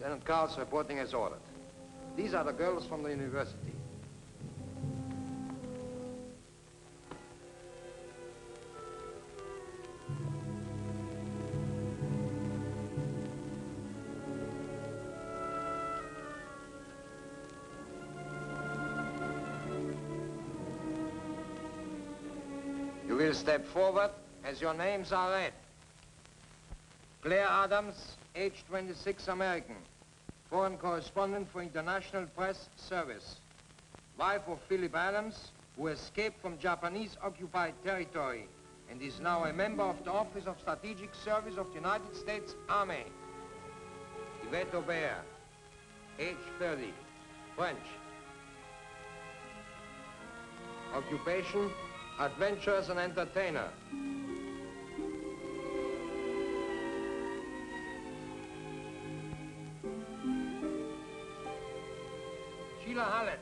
Lieutenant Carl's reporting as ordered. These are the girls from the university. You will step forward as your names are read. Claire Adams, age 26, American. Foreign correspondent for International Press Service. Wife of Philip Adams, who escaped from Japanese-occupied territory and is now a member of the Office of Strategic Service of the United States Army. Yvette Aubert, age 30, French. Occupation, adventurers and entertainer. Sheila Hallett,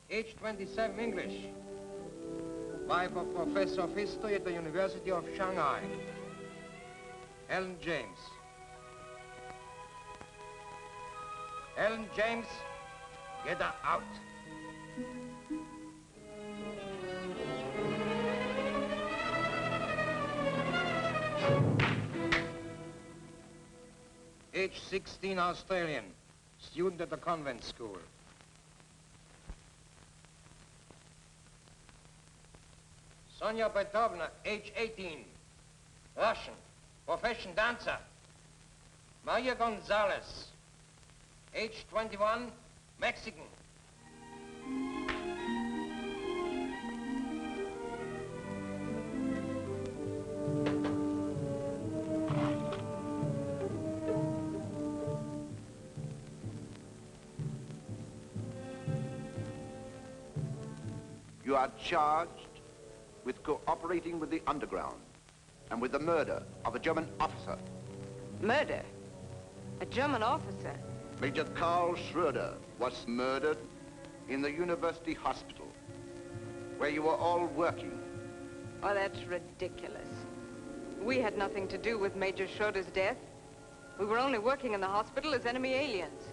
age 27, English. Wife of Professor of History at the University of Shanghai. Ellen James. Ellen James, get her out. Age 16, Australian, student at the convent school. Sonia Petrovna, age 18, Russian, profession dancer. Maria Gonzalez, age 21, Mexican. You are charged with cooperating with the underground and with the murder of a German officer. Murder? A German officer? Major Karl Schroeder was murdered in the university hospital where you were all working. Oh, that's ridiculous. We had nothing to do with Major Schroeder's death. We were only working in the hospital as enemy aliens.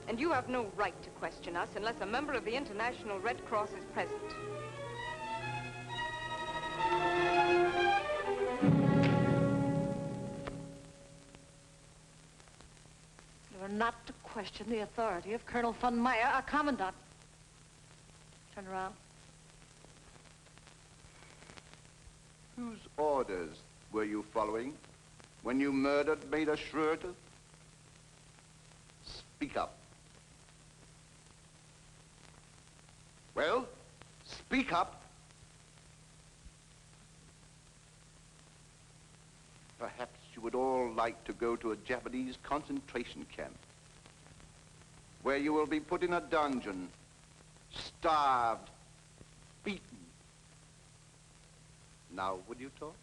And you have no right to question us unless a member of the International Red Cross is present. You are not to question the authority of Colonel von Meyer, our commandant. Turn around. Whose orders were you following when you murdered Major Schroeder? Speak up. Well, speak up. Perhaps you would all like to go to a Japanese concentration camp where you will be put in a dungeon, starved, beaten. Now, would you talk?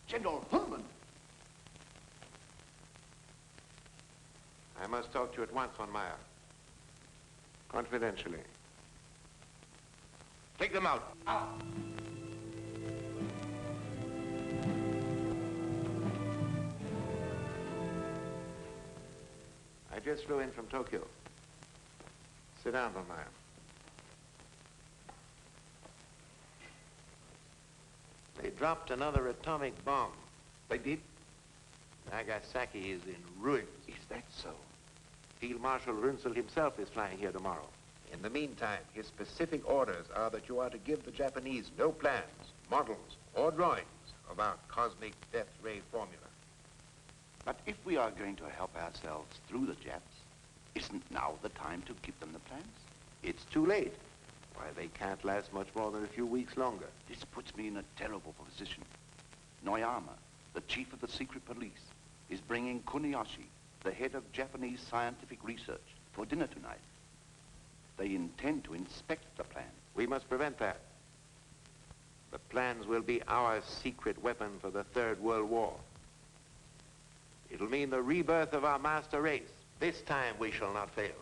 General Hullman. I must talk to you at once, von Meyer. Confidentially. Take them out. Out. I just flew in from Tokyo. Sit down, von Meyer. They dropped another atomic bomb. They did? Nagasaki is in ruins. Is that so? Field Marshal Runzel himself is flying here tomorrow. In the meantime, his specific orders are that you are to give the Japanese no plans, models, or drawings of our cosmic death ray formula. But if we are going to help ourselves through the Japs, isn't now the time to give them the plans? It's too late. Why, they can't last much more than a few weeks longer. This puts me in a terrible position. Noyama, the chief of the secret police, is bringing Kuniyoshi, the head of Japanese scientific research, for dinner tonight. They intend to inspect the plan. We must prevent that. The plans will be our secret weapon for the Third World War. It'll mean the rebirth of our master race. This time we shall not fail.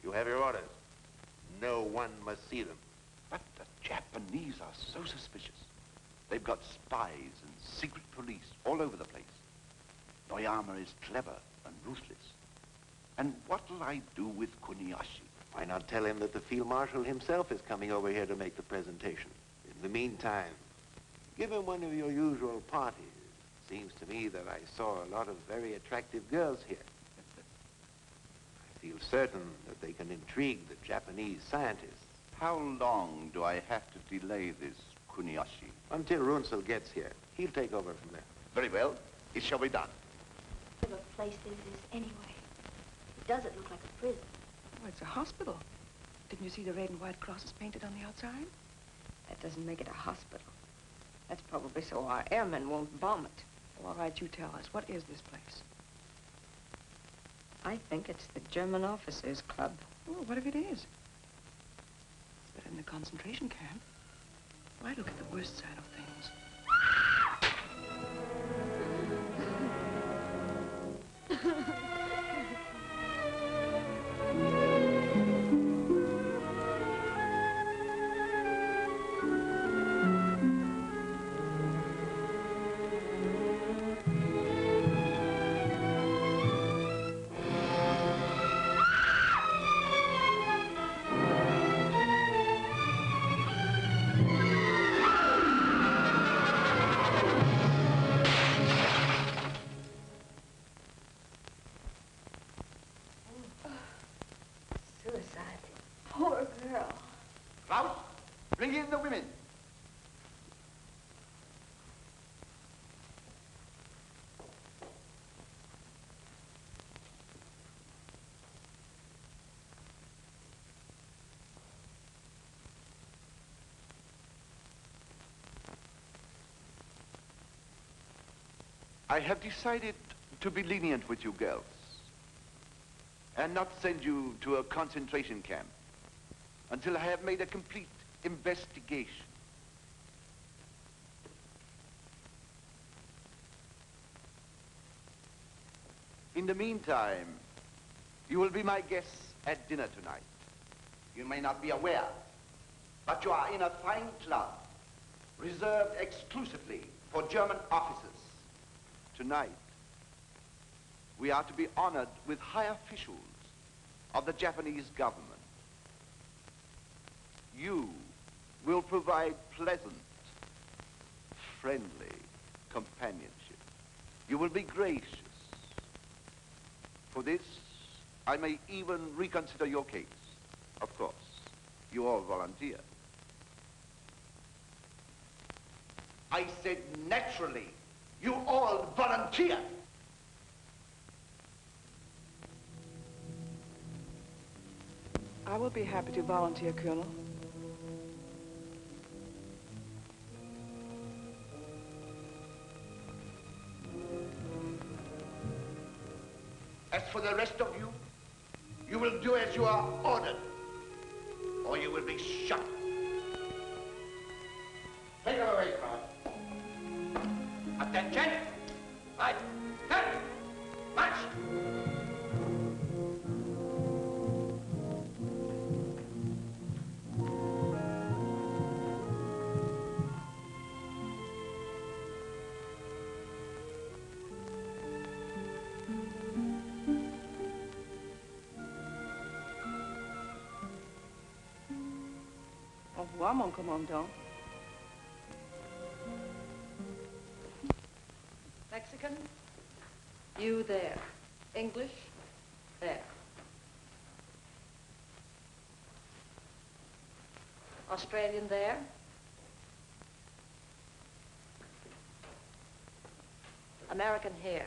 You have your orders. No one must see them. But the Japanese are so suspicious. They've got spies and secret police all over the place. Noyama is clever and ruthless. And what'll I do with Kuniyoshi? Why not tell him that the Field Marshal himself is coming over here to make the presentation? In the meantime, give him one of your usual parties. Seems to me that I saw a lot of very attractive girls here. I feel certain that they can intrigue the Japanese scientists. How long do I have to delay this, Kuniyoshi? Until Runsel gets here. He'll take over from there. Very well. It shall be done. What kind of place this is anyway? It doesn't look like a prison. Oh, it's a hospital. Didn't you see the red and white crosses painted on the outside? That doesn't make it a hospital. That's probably so our airmen won't bomb it. Well, all right, you tell us. What is this place? I think it's the German Officers Club. Oh, what if it is? It's better than the concentration camp. Why look at the worst side of things? Poor girl. Klaus, bring in the women. I have decided to be lenient with you girls and not send you to a concentration camp until I have made a complete investigation. In the meantime, you will be my guests at dinner tonight. You may not be aware, but you are in a fine club reserved exclusively for German officers. Tonight, we are to be honored with high officials of the Japanese government. You will provide pleasant, friendly companionship. You will be gracious. For this, I may even reconsider your case. Of course, you all volunteer. I said naturally, you all volunteer. I will be happy to volunteer, Colonel. As for the rest of you, you will do as you are ordered, or you will be shot. Take her away, crowd. Attention! Right, cut, march! Au revoir, mon commandant. Mexican, you there. English, there. Australian there. American here.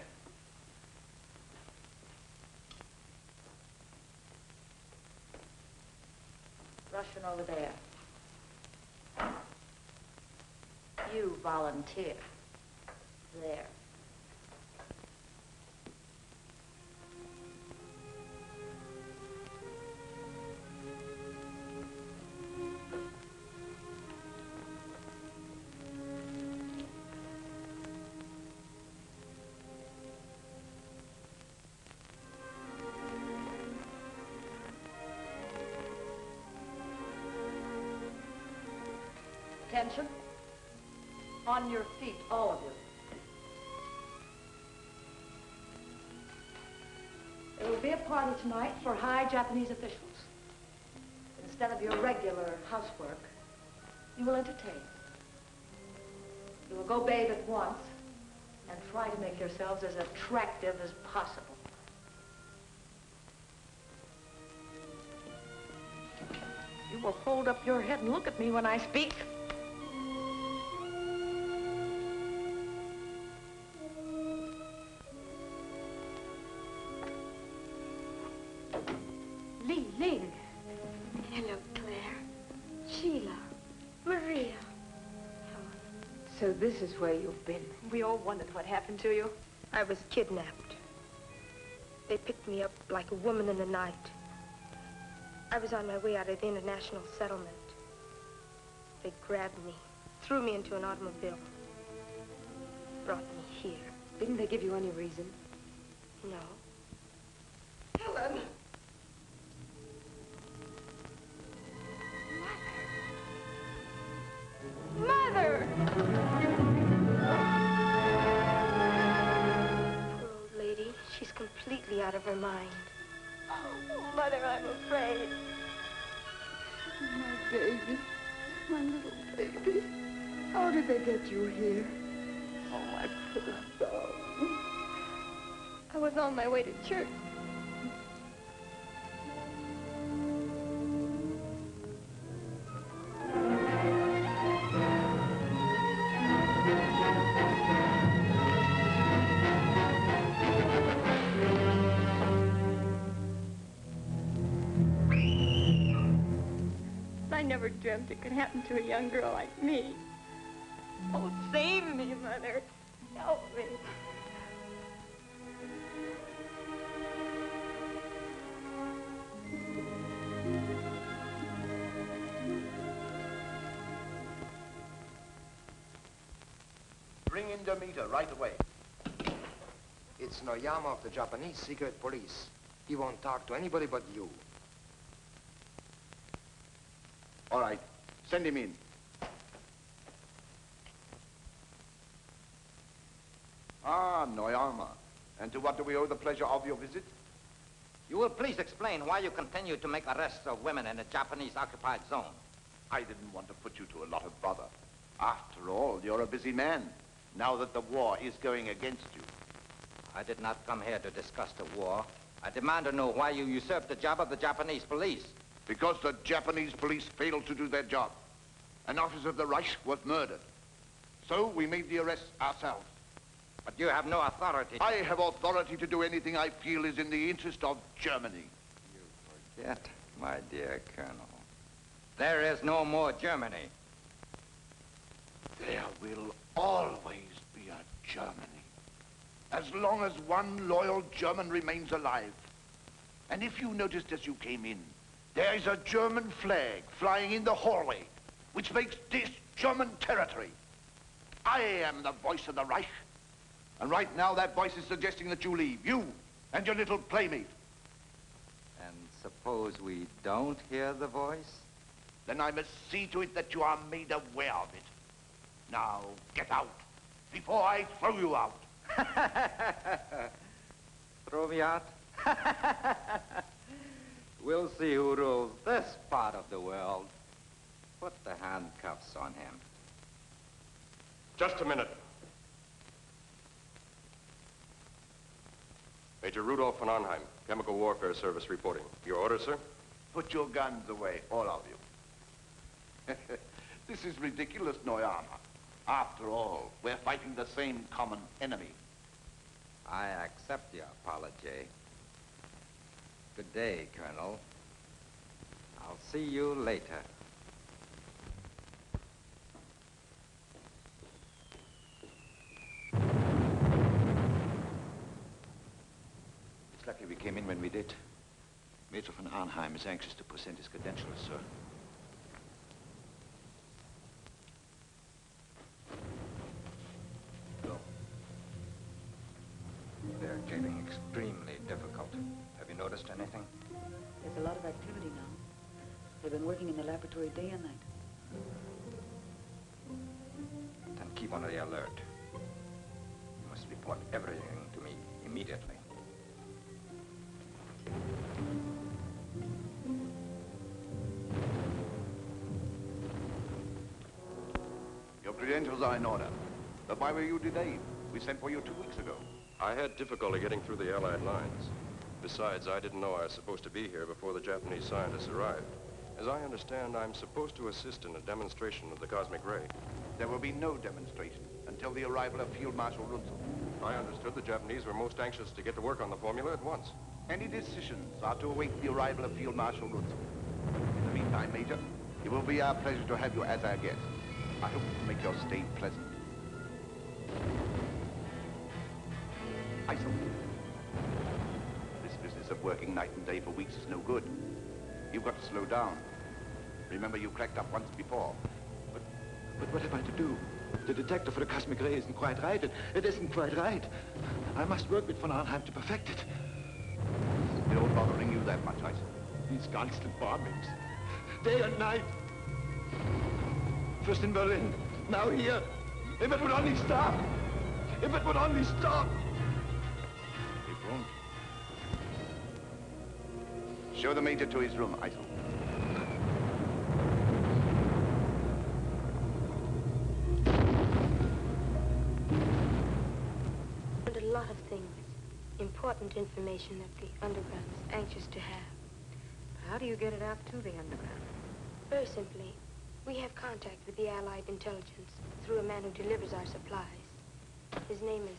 Russian over there. You volunteer. There. Attention. On your feet, all of you. There will be a party tonight for high Japanese officials. Instead of your regular housework, you will entertain. You will go bathe at once and try to make yourselves as attractive as possible. You will hold up your head and look at me when I speak. Ling Ling. Hello, Claire. Sheila. Maria. So this is where you've been. We all wondered what happened to you. I was kidnapped. They picked me up like a woman in the night. I was on my way out of the international settlement. They grabbed me, threw me into an automobile, brought me here. Didn't they give you any reason? No. Helen! Mother! Poor old lady. She's completely out of her mind. Oh, Mother, I'm afraid. My baby. My little baby. How did they get you here? Oh, my poor darling. I was on my way to church. I never dreamt it could happen to a young girl like me. Oh, save me, Mother. Help me. Bring in Demeter right away. It's Noyama of the Japanese secret police. He won't talk to anybody but you. All right, send him in. Ah, Noyama. And to what do we owe the pleasure of your visit? You will please explain why you continue to make arrests of women in a Japanese-occupied zone. I didn't want to put you to a lot of bother. After all, you're a busy man, now that the war is going against you. I did not come here to discuss the war. I demand to know why you usurped the job of the Japanese police. Because the Japanese police failed to do their job. An officer of the Reich was murdered. So we made the arrest ourselves. But you have no authority. I have authority to do anything I feel is in the interest of Germany. You forget, my dear Colonel. There is no more Germany. There will always be a Germany. As long as one loyal German remains alive. And if you noticed as you came in, there is a German flag flying in the hallway, which makes this German territory. I am the voice of the Reich. And right now that voice is suggesting that you leave, you and your little playmate. And suppose we don't hear the voice? Then I must see to it that you are made aware of it. Now, get out, before I throw you out. Throw me out? We'll see who rules this part of the world. Put the handcuffs on him. Just a minute. Major Rudolph von Arnheim, Chemical Warfare Service reporting. Your order, sir? Put your guns away, all of you. This is ridiculous, Noyama. After all, we're fighting the same common enemy. I accept your apology. Good day, Colonel. I'll see you later. It's lucky we came in when we did. Major von Arnheim is anxious to present his credentials, sir. Go. They're getting extremely difficult. Have you noticed anything? There's a lot of activity now. They've been working in the laboratory day and night. Then keep on the alert. You must report everything to me immediately. Your credentials are in order. But why were you delayed? We sent for you 2 weeks ago. I had difficulty getting through the Allied lines. Besides, I didn't know I was supposed to be here before the Japanese scientists arrived. As I understand, I'm supposed to assist in a demonstration of the cosmic ray. There will be no demonstration until the arrival of Field Marshal Runzel. I understood the Japanese were most anxious to get to work on the formula at once. Any decisions are to await the arrival of Field Marshal Runzel. In the meantime, Major, it will be our pleasure to have you as our guest. I hope you make your stay pleasant. Isel. This business of working night and day for weeks is no good. You've got to slow down. Remember, you cracked up once before. But what am I to do? The detector for the cosmic ray isn't quite right. It isn't quite right. I must work with von Arnheim to perfect it. Still bothering you that much, Isel? These constant bombings. Day and night. First in Berlin, now here. If it would only stop. If it would only stop. It won't. Show the Major to his room, Isel. And a lot of things. Important information that the underground is anxious to have. How do you get it out to the underground? Very simply, we have contact with the Allied intelligence through a man who delivers our supplies. His name is...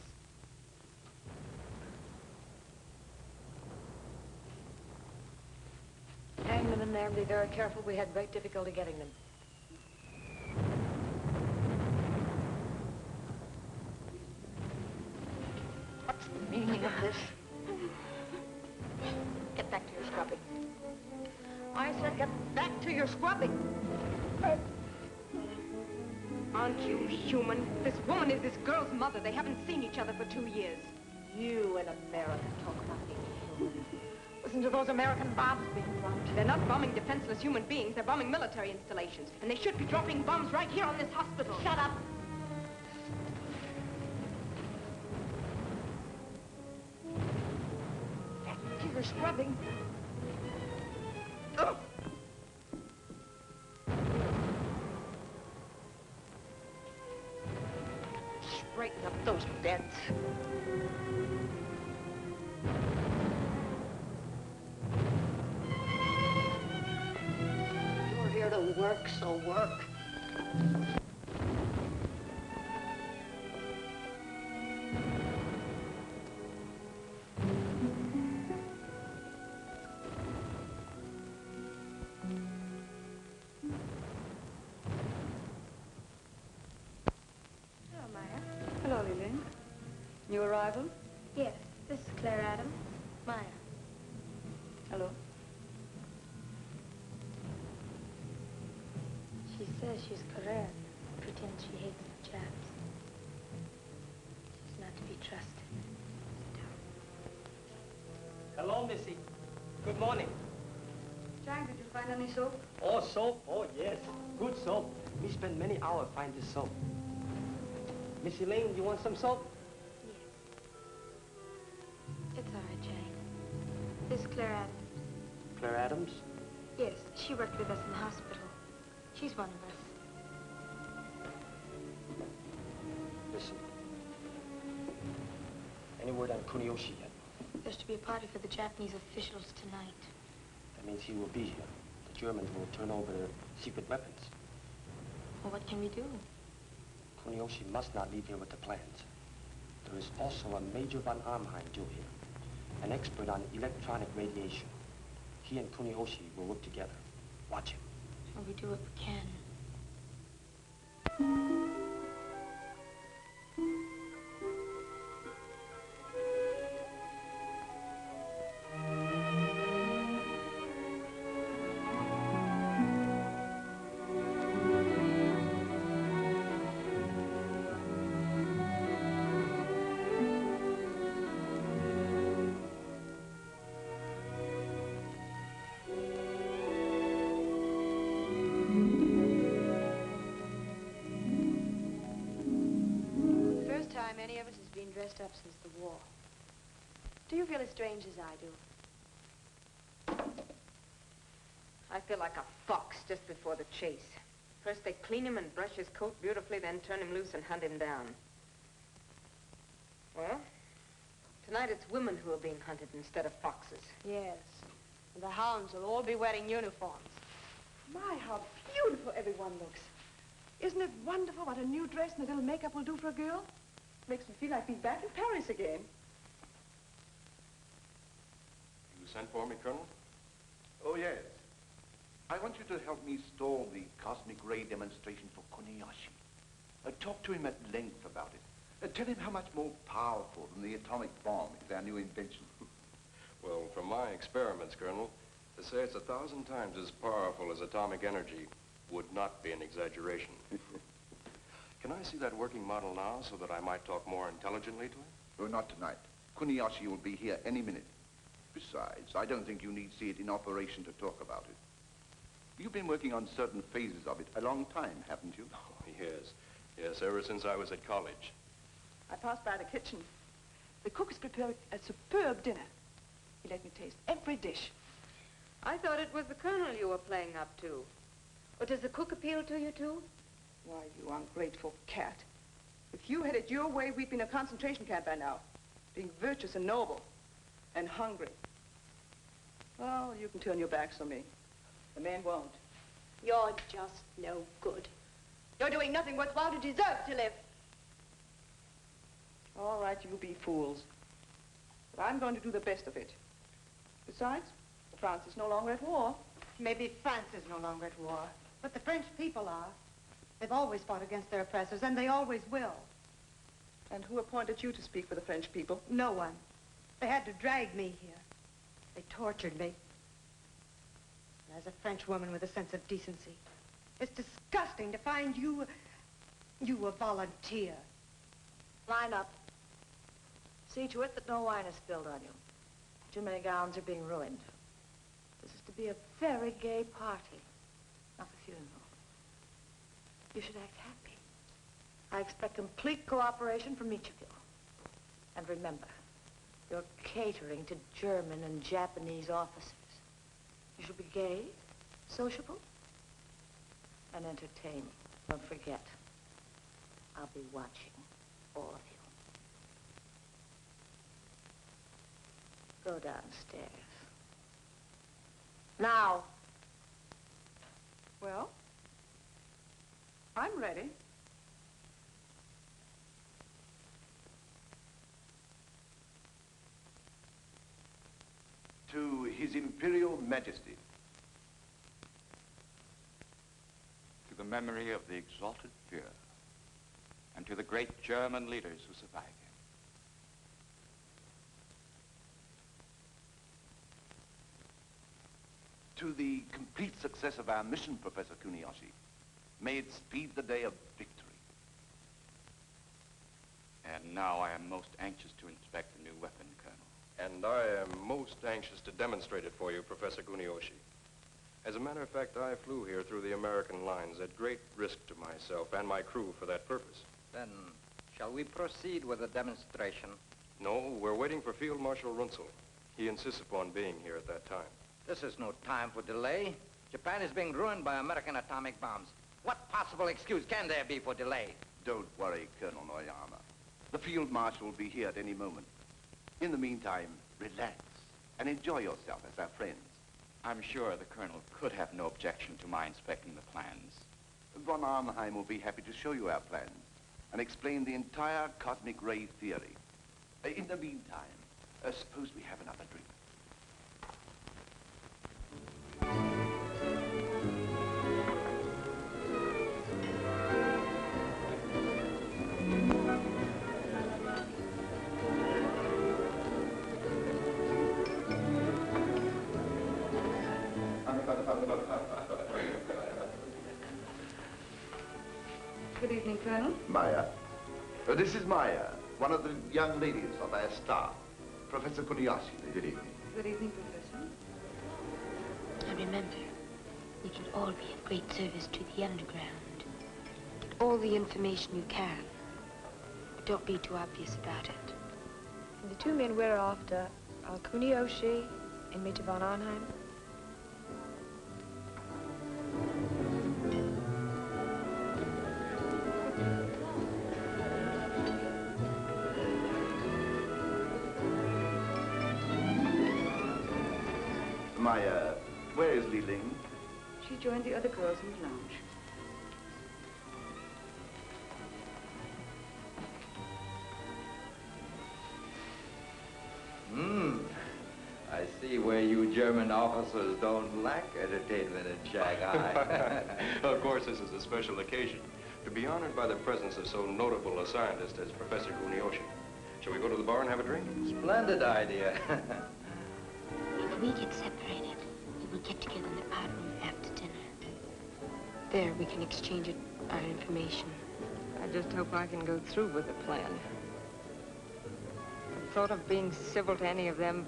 Hang them in there and be very careful. We had great difficulty getting them. What's the meaning of this? Get back to your scrubbing. I said get back to your scrubbing. Aren't you human? This woman is this girl's mother. They haven't seen each other for 2 years. You in America talk about being human. Listen to those American bombs being dropped. They're not bombing defenseless human beings. They're bombing military installations. And they should be dropping bombs right here on this hospital. Shut up. Back to your scrubbing. Oh. Straighten up those beds. You're here to work, so work. Hello, Maya. Hello, Lillian. New arrival? Yes, this is Claire Adams. Maya. Hello. She says she's Korean. Pretends she hates the Japs. She's not to be trusted. Sit down. Hello, Missy. Good morning. Jack, did you find any soap? Oh, soap? Oh, yes. Good soap. We spent many hours finding this soap. Missy Lane, you want some soap? Yes. It's all right, Jane. This is Claire Adams. Claire Adams? Yes, she worked with us in the hospital. She's one of us. Listen. Any word on Kuniyoshi yet? There's to be a party for the Japanese officials tonight. That means he will be here. The Germans will turn over their secret weapons. Well, what can we do? Kuniyoshi must not leave here with the plans. There is also a Major von Arnheim due here, an expert on electronic radiation. He and Kuniyoshi will work together. Watch him. Well, we do what we can. dressed up since the war. Do you feel as strange as I do? I feel like a fox just before the chase. First they clean him and brush his coat beautifully, then turn him loose and hunt him down. Well, tonight it's women who are being hunted instead of foxes. Yes. And the hounds will all be wearing uniforms. My, how beautiful everyone looks. Isn't it wonderful what a new dress and a little makeup will do for a girl? Makes me feel like being back in Paris again. You sent for me, Colonel? Oh, yes. I want you to help me stall the cosmic ray demonstration for Kuniyoshi. Talk to him at length about it. Tell him how much more powerful than the atomic bomb is our new invention. Well, from my experiments, Colonel, to say it's 1,000 times as powerful as atomic energy would not be an exaggeration. Can I see that working model now so that I might talk more intelligently to him? Oh, not tonight. Kuniyoshi will be here any minute. Besides, I don't think you need see it in operation to talk about it. You've been working on certain phases of it a long time, haven't you? Oh, yes. Yes, ever since I was at college. I passed by the kitchen. The cook has prepared a superb dinner. He let me taste every dish. I thought it was the Colonel you were playing up to. Or does the cook appeal to you, too? Why, you ungrateful cat. If you had it your way, we'd be in a concentration camp by now. Being virtuous and noble. And hungry. Well, you can turn your backs on me. The man won't. You're just no good. You're doing nothing worthwhile to deserve to live. All right, you be fools. But I'm going to do the best of it. Besides, France is no longer at war. Maybe France is no longer at war, but the French people are. They've always fought against their oppressors, and they always will. And who appointed you to speak for the French people? No one. They had to drag me here. They tortured me. As a French woman with a sense of decency, it's disgusting to find you a volunteer. Line up. See to it that no wine is spilled on you. Too many gowns are being ruined. This is to be a very gay party, not a funeral. You should act happy. I expect complete cooperation from each of you. And remember, you're catering to German and Japanese officers. You should be gay, sociable, and entertaining. Don't forget, I'll be watching all of you. Go downstairs. Now. Well, I'm ready. To His Imperial Majesty. To the memory of the exalted Führer, and to the great German leaders who survived him. To the complete success of our mission, Professor Kuniyoshi. May it speed the day of victory. And now I am most anxious to inspect the new weapon, Colonel. And I am most anxious to demonstrate it for you, Professor Kuniyoshi. As a matter of fact, I flew here through the American lines at great risk to myself and my crew for that purpose. Then, shall we proceed with the demonstration? No, we're waiting for Field Marshal Runzel. He insists upon being here at that time. This is no time for delay. Japan is being ruined by American atomic bombs. What possible excuse can there be for delay? Don't worry, Colonel Noyama. The Field Marshal will be here at any moment. In the meantime, relax and enjoy yourself as our friends. I'm sure the Colonel could have no objection to my inspecting the plans. Von Arnheim will be happy to show you our plans and explain the entire cosmic ray theory. In the meantime, suppose we have another drink. Good evening, Colonel. Maya. This is Maya, one of the young ladies of our staff. Professor Kuniyoshi. Good evening. Good evening, Professor. And remember, we can all be of great service to the underground. Get all the information you can. But don't be too obvious about it. The two men we're after are Kuniyoshi and Major von Arnheim. Where is Li Ling? She joined the other girls in the lounge. I see where you German officers don't lack entertainment in Shanghai. Of course, this is a special occasion to be honored by the presence of so notable a scientist as Professor Kuniyoshi. Shall we go to the bar and have a drink? Splendid idea. If we get separated, we will get together in the powder room after dinner. There, we can exchange our information. I just hope I can go through with the plan. The thought of being civil to any of them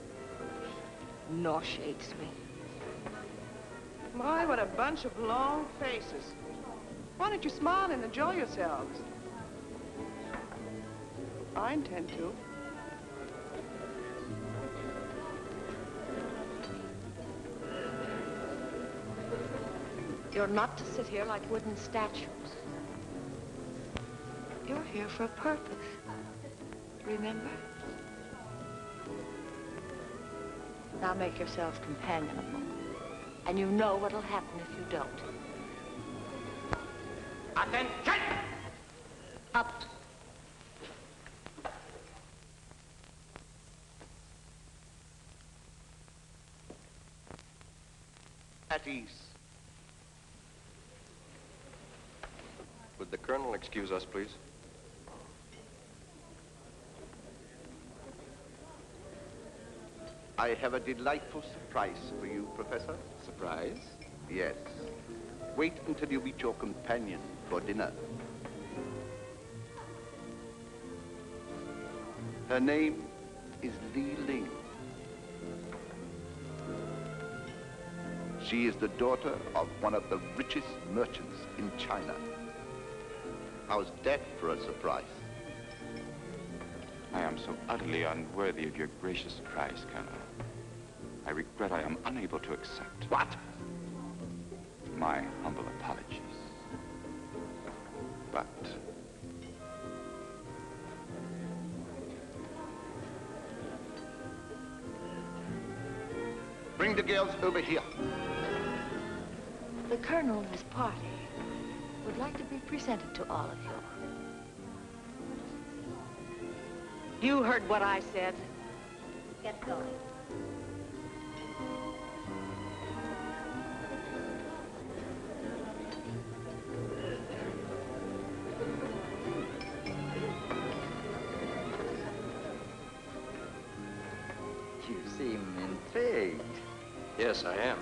nauseates me. My, what a bunch of long faces. Why don't you smile and enjoy yourselves? I intend to. You're not to sit here like wooden statues. You're here for a purpose. Remember? Now make yourselves companionable. And you know what'll happen if you don't. Attention! Up. At ease. Would the Colonel excuse us, please? I have a delightful surprise for you, Professor. Surprise? Yes. Wait until you meet your companion for dinner. Her name is Li Ling. She is the daughter of one of the richest merchants in China. How's that for a surprise? I am so utterly unworthy of your gracious surprise, Colonel. I regret I am unable to accept. What? My humble apologies. But bring the girls over here. The Colonel and his party would like to be presented to all of you. You heard what I said. Get going. You seem intrigued. Yes, I am.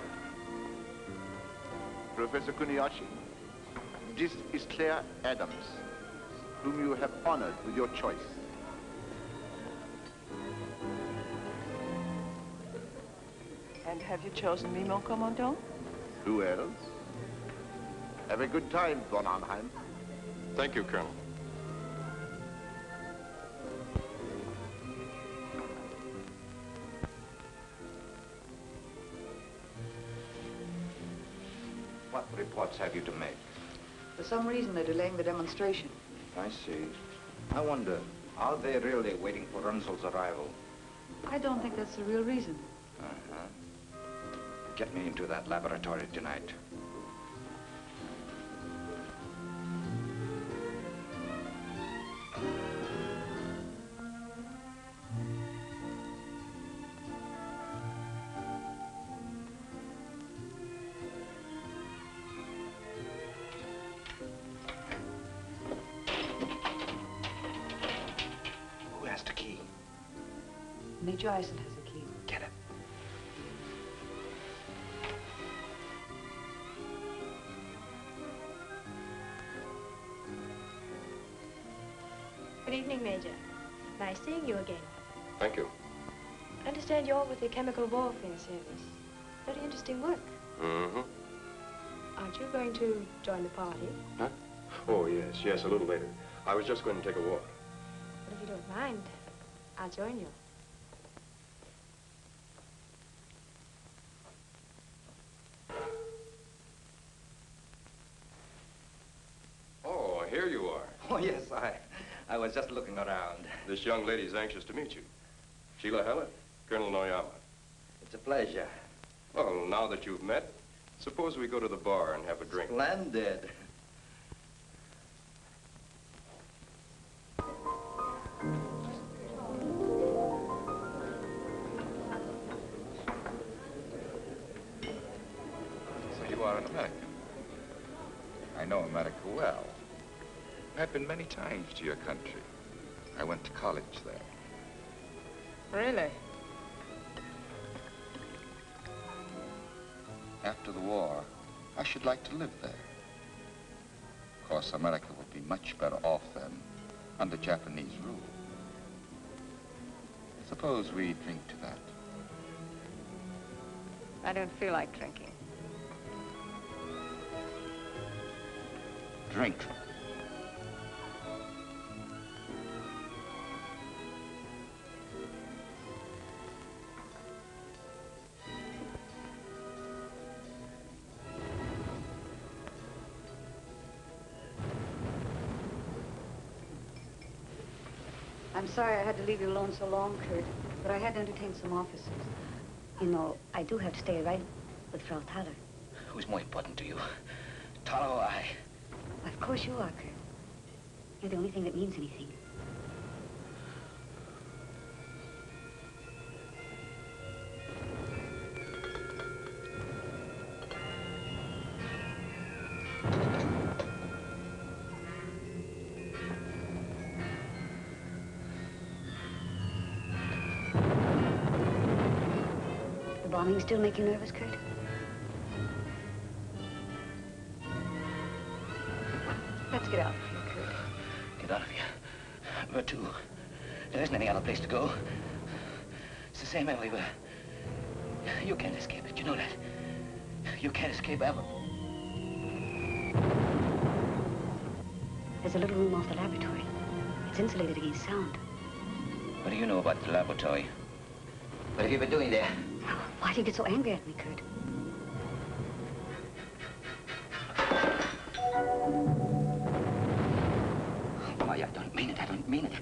Professor Kuniyoshi, this is Claire Adams, whom you have honored with your choice. And have you chosen me, mon commandant? Who else? Have a good time, von Arnheim. Thank you, Colonel. What reports have you to make? For some reason, they're delaying the demonstration. I see. I wonder, are they really waiting for Runzel's arrival? I don't think that's the real reason. Uh-huh. Get me into that laboratory tonight. Who has the key? Major Eisen has a key. Get it. Good evening, Major. Nice seeing you again. Thank you. I understand you're with the Chemical Warfare Service. Very interesting work. Mm-hmm. Aren't you going to join the party? Huh? Oh, yes, a little later. I was just going to take a walk. But if you don't mind, I'll join you. here you are. Oh, yes, I was just looking around. This young lady's anxious to meet you. Sheila Hallett, Colonel Noyama. It's a pleasure. Well, now that you've met, suppose we go to the bar and have a drink. Splendid. So you are an American. I know America well. I've been many times to your country. I went to college there. Really? After the war, I should like to live there. Of course, America would be much better off then under Japanese rule. Suppose we drink to that. I don't feel like drinking. Drink. I'm sorry I had to leave you alone so long, Kurt, but I had to entertain some officers. You know, I do have to stay right with Frau Thaler. Who's more important to you? Thaler or I? Of course you are, Kurt. You're the only thing that means anything. The bombing still make you nervous, Kurt? Let's get out of here, Kurt. Get out of here. Where to? There isn't any other place to go. It's the same everywhere. You can't escape it, you know that. You can't escape ever. There's a little room off the laboratory. It's insulated against sound. What do you know about the laboratory? What have you been doing there? Why do you get so angry at me, Kurt? Why, I don't mean it. I don't mean it.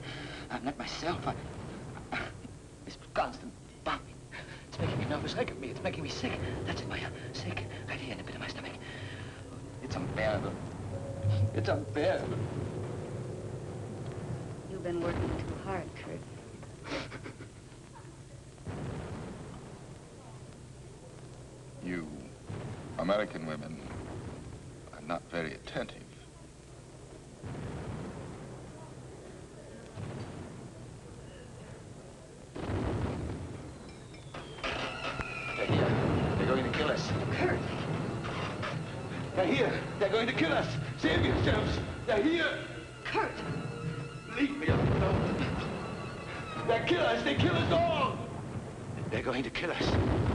I'm not myself. This constant bombing. It's making me nervous. Look at me. It's making me sick. That's it, Maya. Sick. Right here in the pit of my stomach. It's unbearable. It's unbearable. You've been working too hard, Kurt. You American women are not very attentive. They're here. They're going to kill us. Kurt! They're here. They're going to kill us. Save yourselves. They're here. Kurt! Leave me alone. They kill us. They kill us all. They're going to kill us.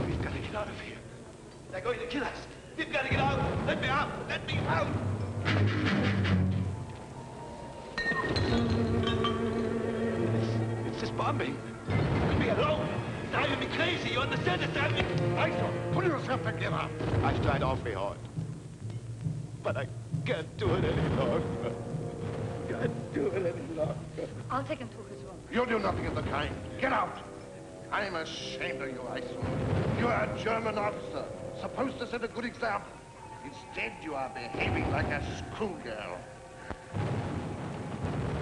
We've got to get out of here. They're going to kill us. We've got to get out. Let me out. Let me out. It's this bombing. Leave me alone. It's driving me crazy. You understand? It's driving me... Michael, pull yourself together. I've tried awfully hard. But I can't do it any longer. Can't do it any longer. I'll take him to his room. You'll do nothing of the kind. Get out. I'm ashamed of you, Iceland. You're a German officer, supposed to set a good example. Instead, you are behaving like a schoolgirl.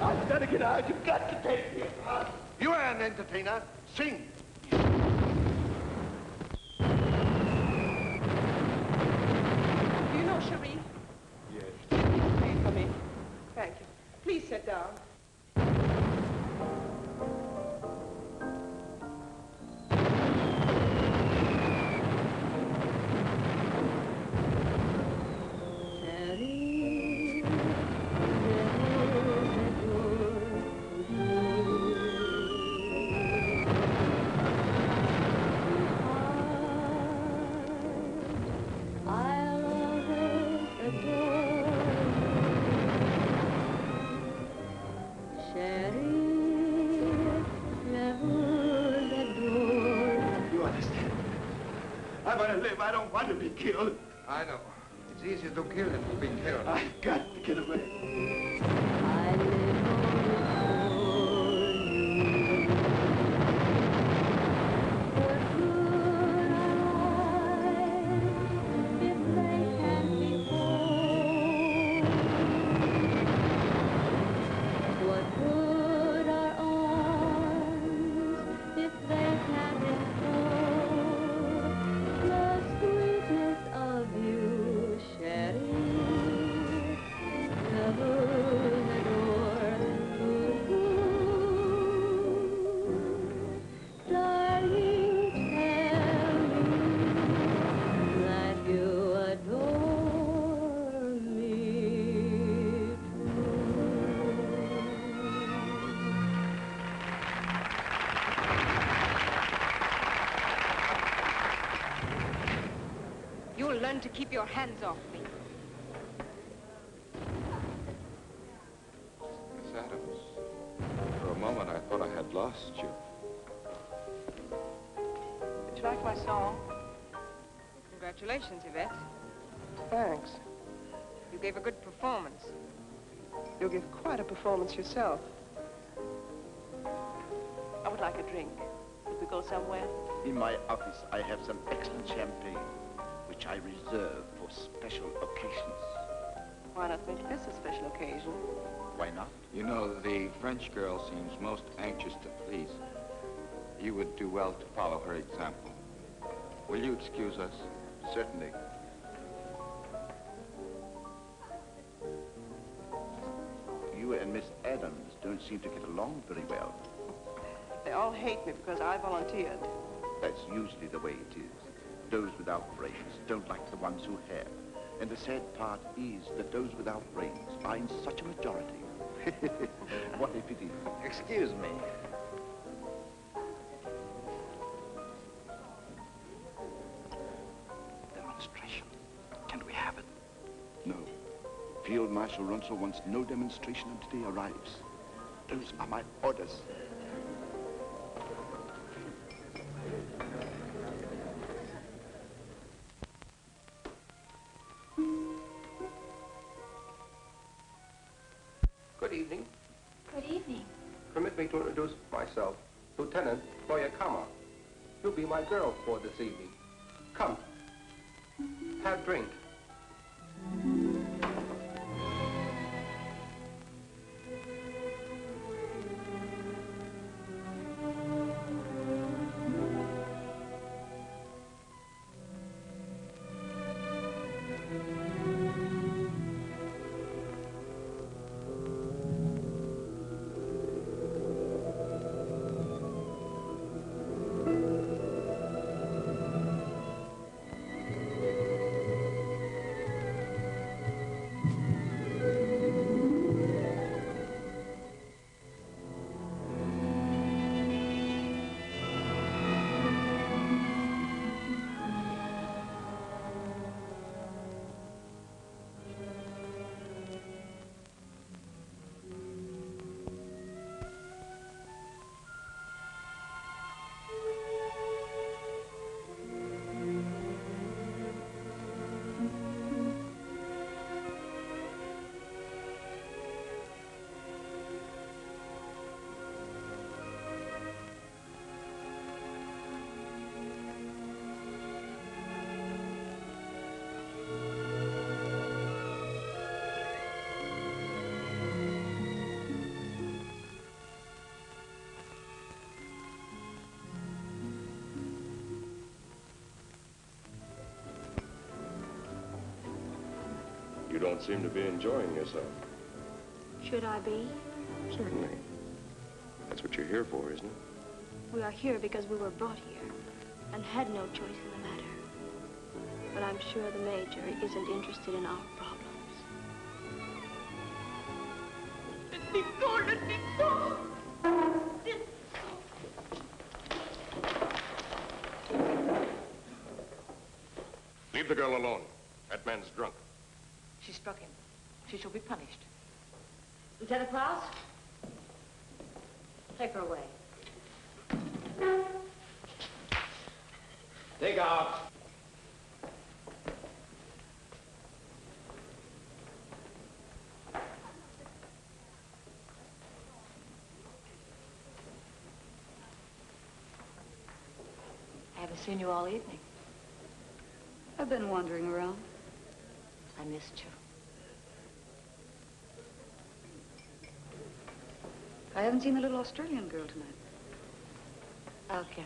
I've got to get out. You've got to take me out. You are an entertainer. Sing. Do you know Cherie? Yes. Please come in. Thank you. Please sit down. I don't want to be killed. I know. It's easier to kill than to be killed. I've got to get away. to keep your hands off me. Miss Adams, for a moment I thought I had lost you. Did you like my song? Congratulations, Yvette. Thanks. You gave a good performance. You'll give quite a performance yourself. I would like a drink. Could we go somewhere? In my office, I have some excellent champagne, which I reserve for special occasions. Why not make this a special occasion? Why not? You know, the French girl seems most anxious to please. You would do well to follow her example. Will you excuse us? Certainly. You and Miss Adams don't seem to get along very well. They all hate me because I volunteered. That's usually the way it is. Those without brains don't like the ones who have. And the sad part is that those without brains are in such a majority. What a pity. Excuse me. Demonstration. Can we have it? No. Field Marshal Runsell wants no demonstration until he arrives. Those are my orders. Good evening. Good evening. Permit me to introduce myself, Lieutenant Koyakama. You'll be my girl for this evening. Come, have drink. You don't seem to be enjoying yourself. Should I be? Certainly. That's what you're here for, isn't it? We are here because we were brought here and had no choice in the matter. But I'm sure the Major isn't interested in our problems. Let me go, let me go! Leave the girl alone. That man's drunk. She struck him. She shall be punished. Lieutenant Klaus? Take her away. Take out. I haven't seen you all evening. I've been wandering around. I missed you. I haven't seen the little Australian girl tonight. I'll get her.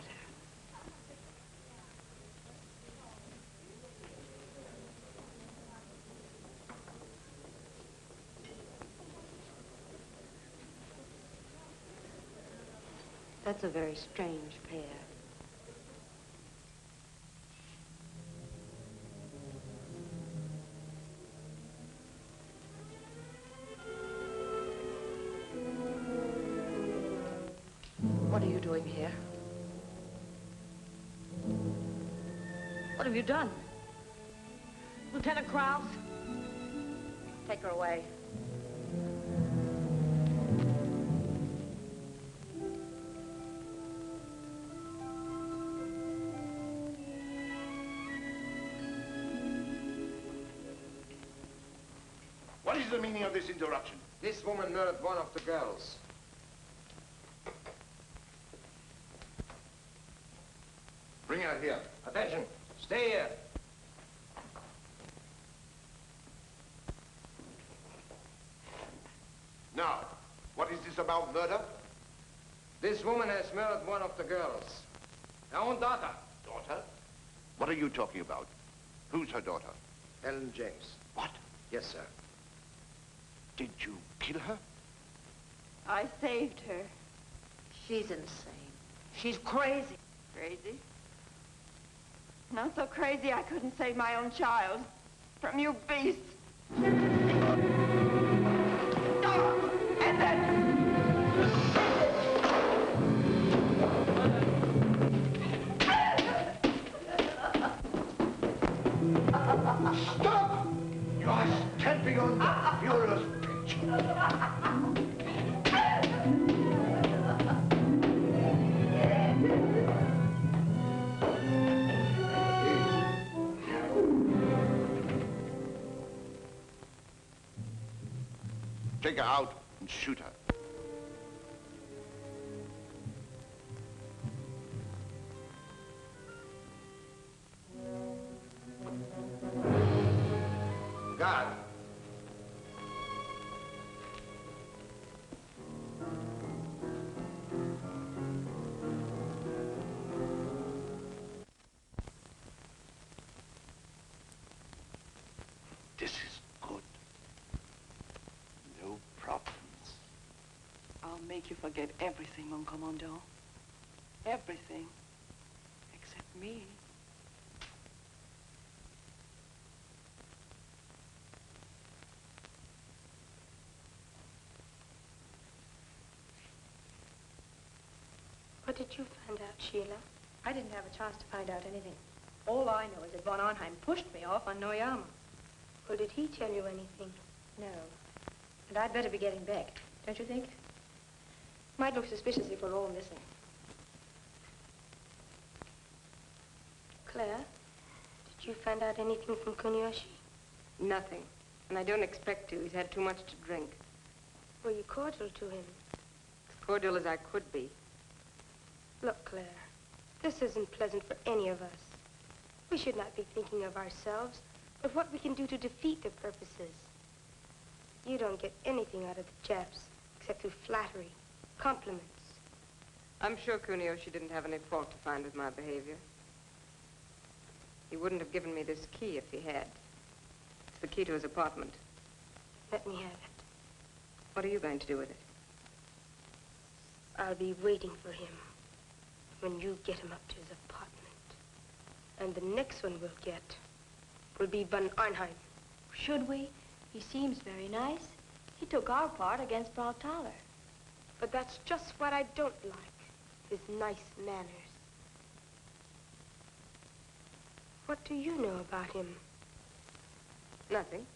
That's a very strange pair. What are you doing here? What have you done? Lieutenant Krause? Take her away. What is the meaning of this interruption? This woman murdered one of the girls. Bring her here. Attention. Stay here. Now, what is this about murder? This woman has murdered one of the girls. Her own daughter. Daughter? What are you talking about? Who's her daughter? Ellen James. What? Yes, sir. Did you kill her? I saved her. She's insane. She's crazy. Crazy? Not so crazy I couldn't save my own child from you beasts. And then... Stop! You are stamping on the furious bitch. Take her out and shoot her. Guard. This is good. No problems. I'll make you forget everything, mon commandant. Everything. Except me. What did you find out, Sheila? I didn't have a chance to find out anything. All I know is that von Arnheim pushed me off on Noyama. Well, did he tell you anything? No. And I'd better be getting back, don't you think? Might look suspicious if we're all missing. Claire, did you find out anything from Kuniyoshi? Nothing. And I don't expect to. He's had too much to drink. Were you cordial to him? As cordial as I could be. Look, Claire, this isn't pleasant for any of us. We should not be thinking of ourselves, but what we can do to defeat their purposes. You don't get anything out of the Japs, except through flattery, compliments. I'm sure Kuniyoshi didn't have any fault to find with my behavior. He wouldn't have given me this key if he had. It's the key to his apartment. Let me have it. What are you going to do with it? I'll be waiting for him when you get him up to his apartment. And the next one we'll get will be von Arnheim. Should we? He seems very nice. He took our part against Brautaler. But that's just what I don't like, his nice manners. What do you know about him? Nothing.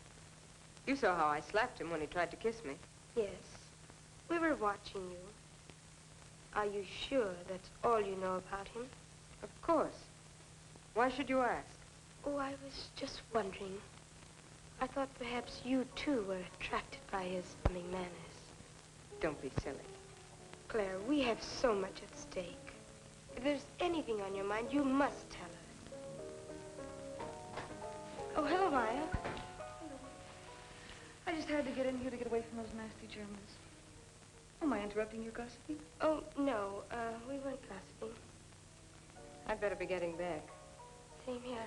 You saw how I slapped him when he tried to kiss me. Yes, we were watching you. Are you sure that's all you know about him? Of course. Why should you ask? Oh, I was just wondering. I thought perhaps you, too, were attracted by his charming manners. Don't be silly. Claire, we have so much at stake. If there's anything on your mind, you must tell us. Oh, hello, Maya. I just had to get in here to get away from those nasty Germans. Am I interrupting your gossiping? Oh, no, we weren't gossiping. I'd better be getting back. Same here.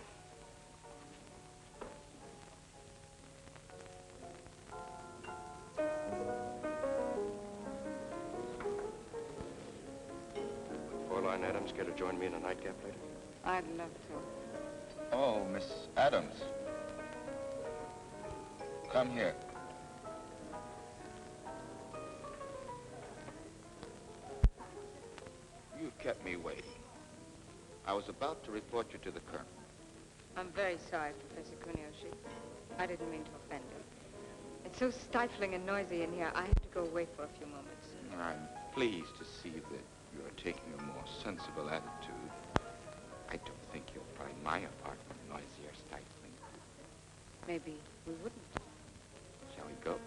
Would Fräulein Adams care to join me in a nightcap later? I'd love to. Oh, Miss Adams. Come here. You've kept me waiting. I was about to report you to the colonel. I'm very sorry, Professor Kuniyoshi. I didn't mean to offend you. It's so stifling and noisy in here, I have to go away for a few moments. I'm pleased to see that you're taking a more sensible attitude. I don't think you'll find my apartment noisy or stifling. Maybe we wouldn't. Shall we go?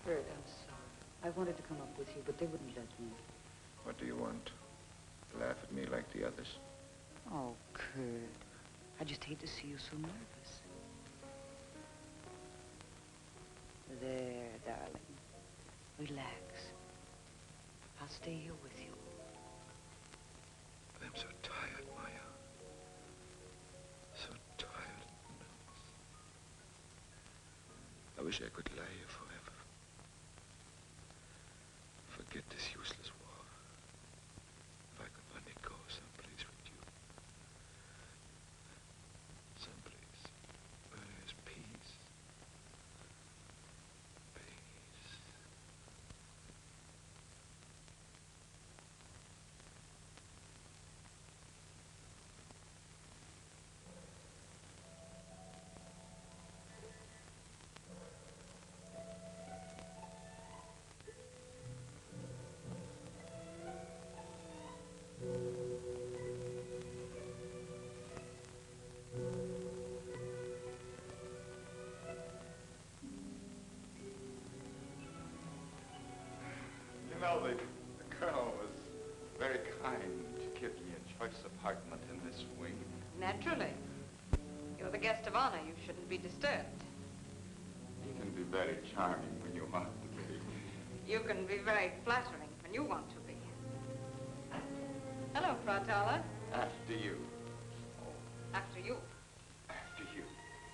Kurt, I'm sorry. I wanted to come up with you, but they wouldn't let me. What do you want? Laugh at me like the others? Oh, Kurt. I just hate to see you so nervous. There, darling. Relax. I'll stay here with you. I'm so tired, Maya. So tired and nervous. I wish I could lie here forever. Forget this useless war. If I could only go someplace with you. Someplace where there's peace. Peace. You know, the colonel was very kind to give me a choice apartment in this wing. Naturally. You're the guest of honor. You shouldn't be disturbed. You can be very charming when you want to be. You can be very flattering when you want to be. Hello, Pratala. After you. After you. After you.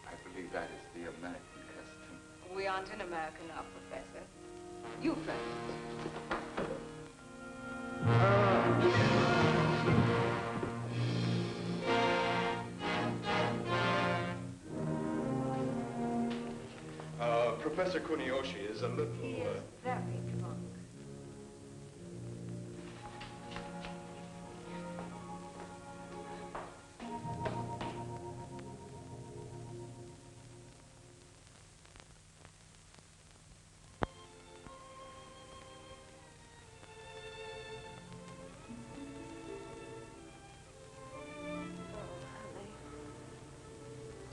I believe that is the American custom. We aren't in America now, Professor. You first. Professor Kuniyoshi is a little... He is very drunk.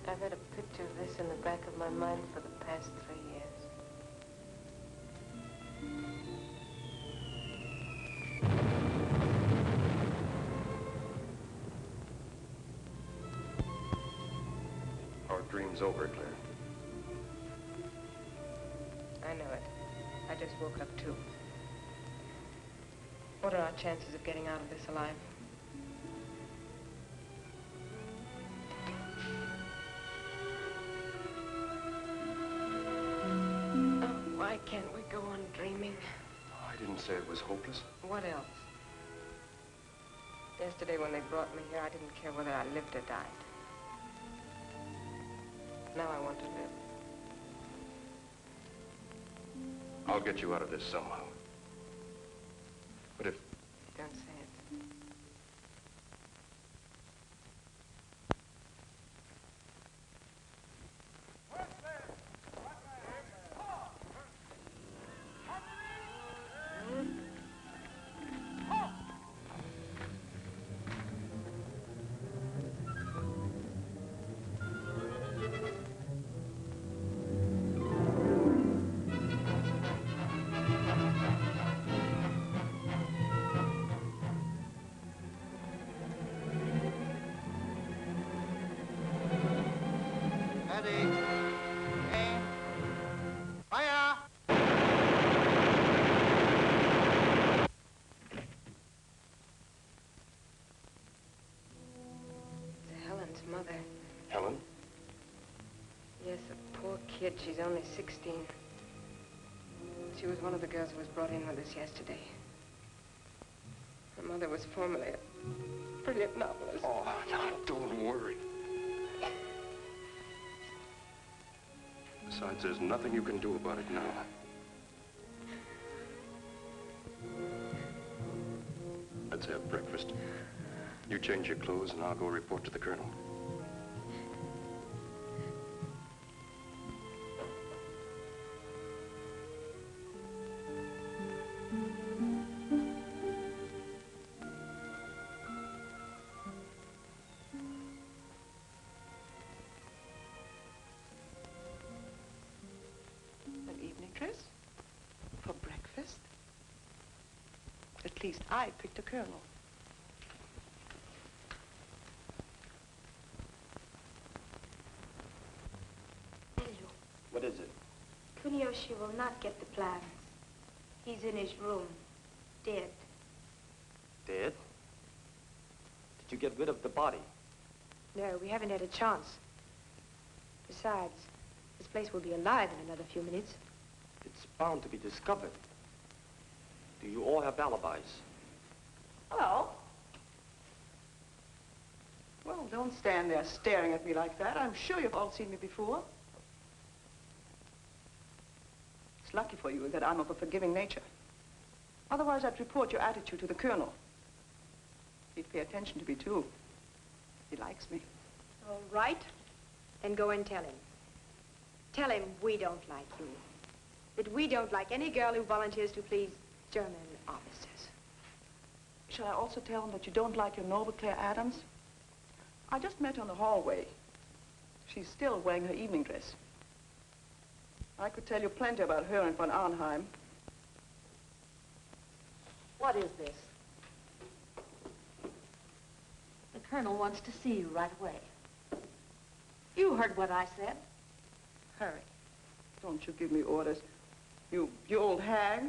I've had a picture of this in the back of my mind for the past 3 years. Our dream's over, Claire. I know it. I just woke up too. What are our chances of getting out of this alive? Why can't we go on dreaming? I didn't say it was hopeless. What else? Yesterday when they brought me here, I didn't care whether I lived or died. Now I want to live. I'll get you out of this somehow. But if... Don't say it. Mother. Helen? Yes, a poor kid. She's only 16. She was one of the girls who was brought in with us yesterday. Her mother was formerly a brilliant novelist. Oh, now, don't worry. Besides, there's nothing you can do about it now. Let's have breakfast. You change your clothes and I'll go report to the colonel. For breakfast? At least I picked a colonel. What is it? Kuniyoshi will not get the plans. He's in his room, dead. Dead? Did you get rid of the body? No, we haven't had a chance. Besides, this place will be alive in another few minutes. It's bound to be discovered. Do you all have alibis? Hello. Well, don't stand there staring at me like that. I'm sure you've all seen me before. It's lucky for you that I'm of a forgiving nature. Otherwise, I'd report your attitude to the colonel. He'd pay attention to me, too. He likes me. All right. Then go and tell him. Tell him we don't like you. That we don't like any girl who volunteers to please German officers. Shall I also tell him that you don't like your noble Claire Adams? I just met her in the hallway. She's still wearing her evening dress. I could tell you plenty about her and von Arnheim. What is this? The colonel wants to see you right away. You heard what I said. Hurry. Don't you give me orders. You old hag.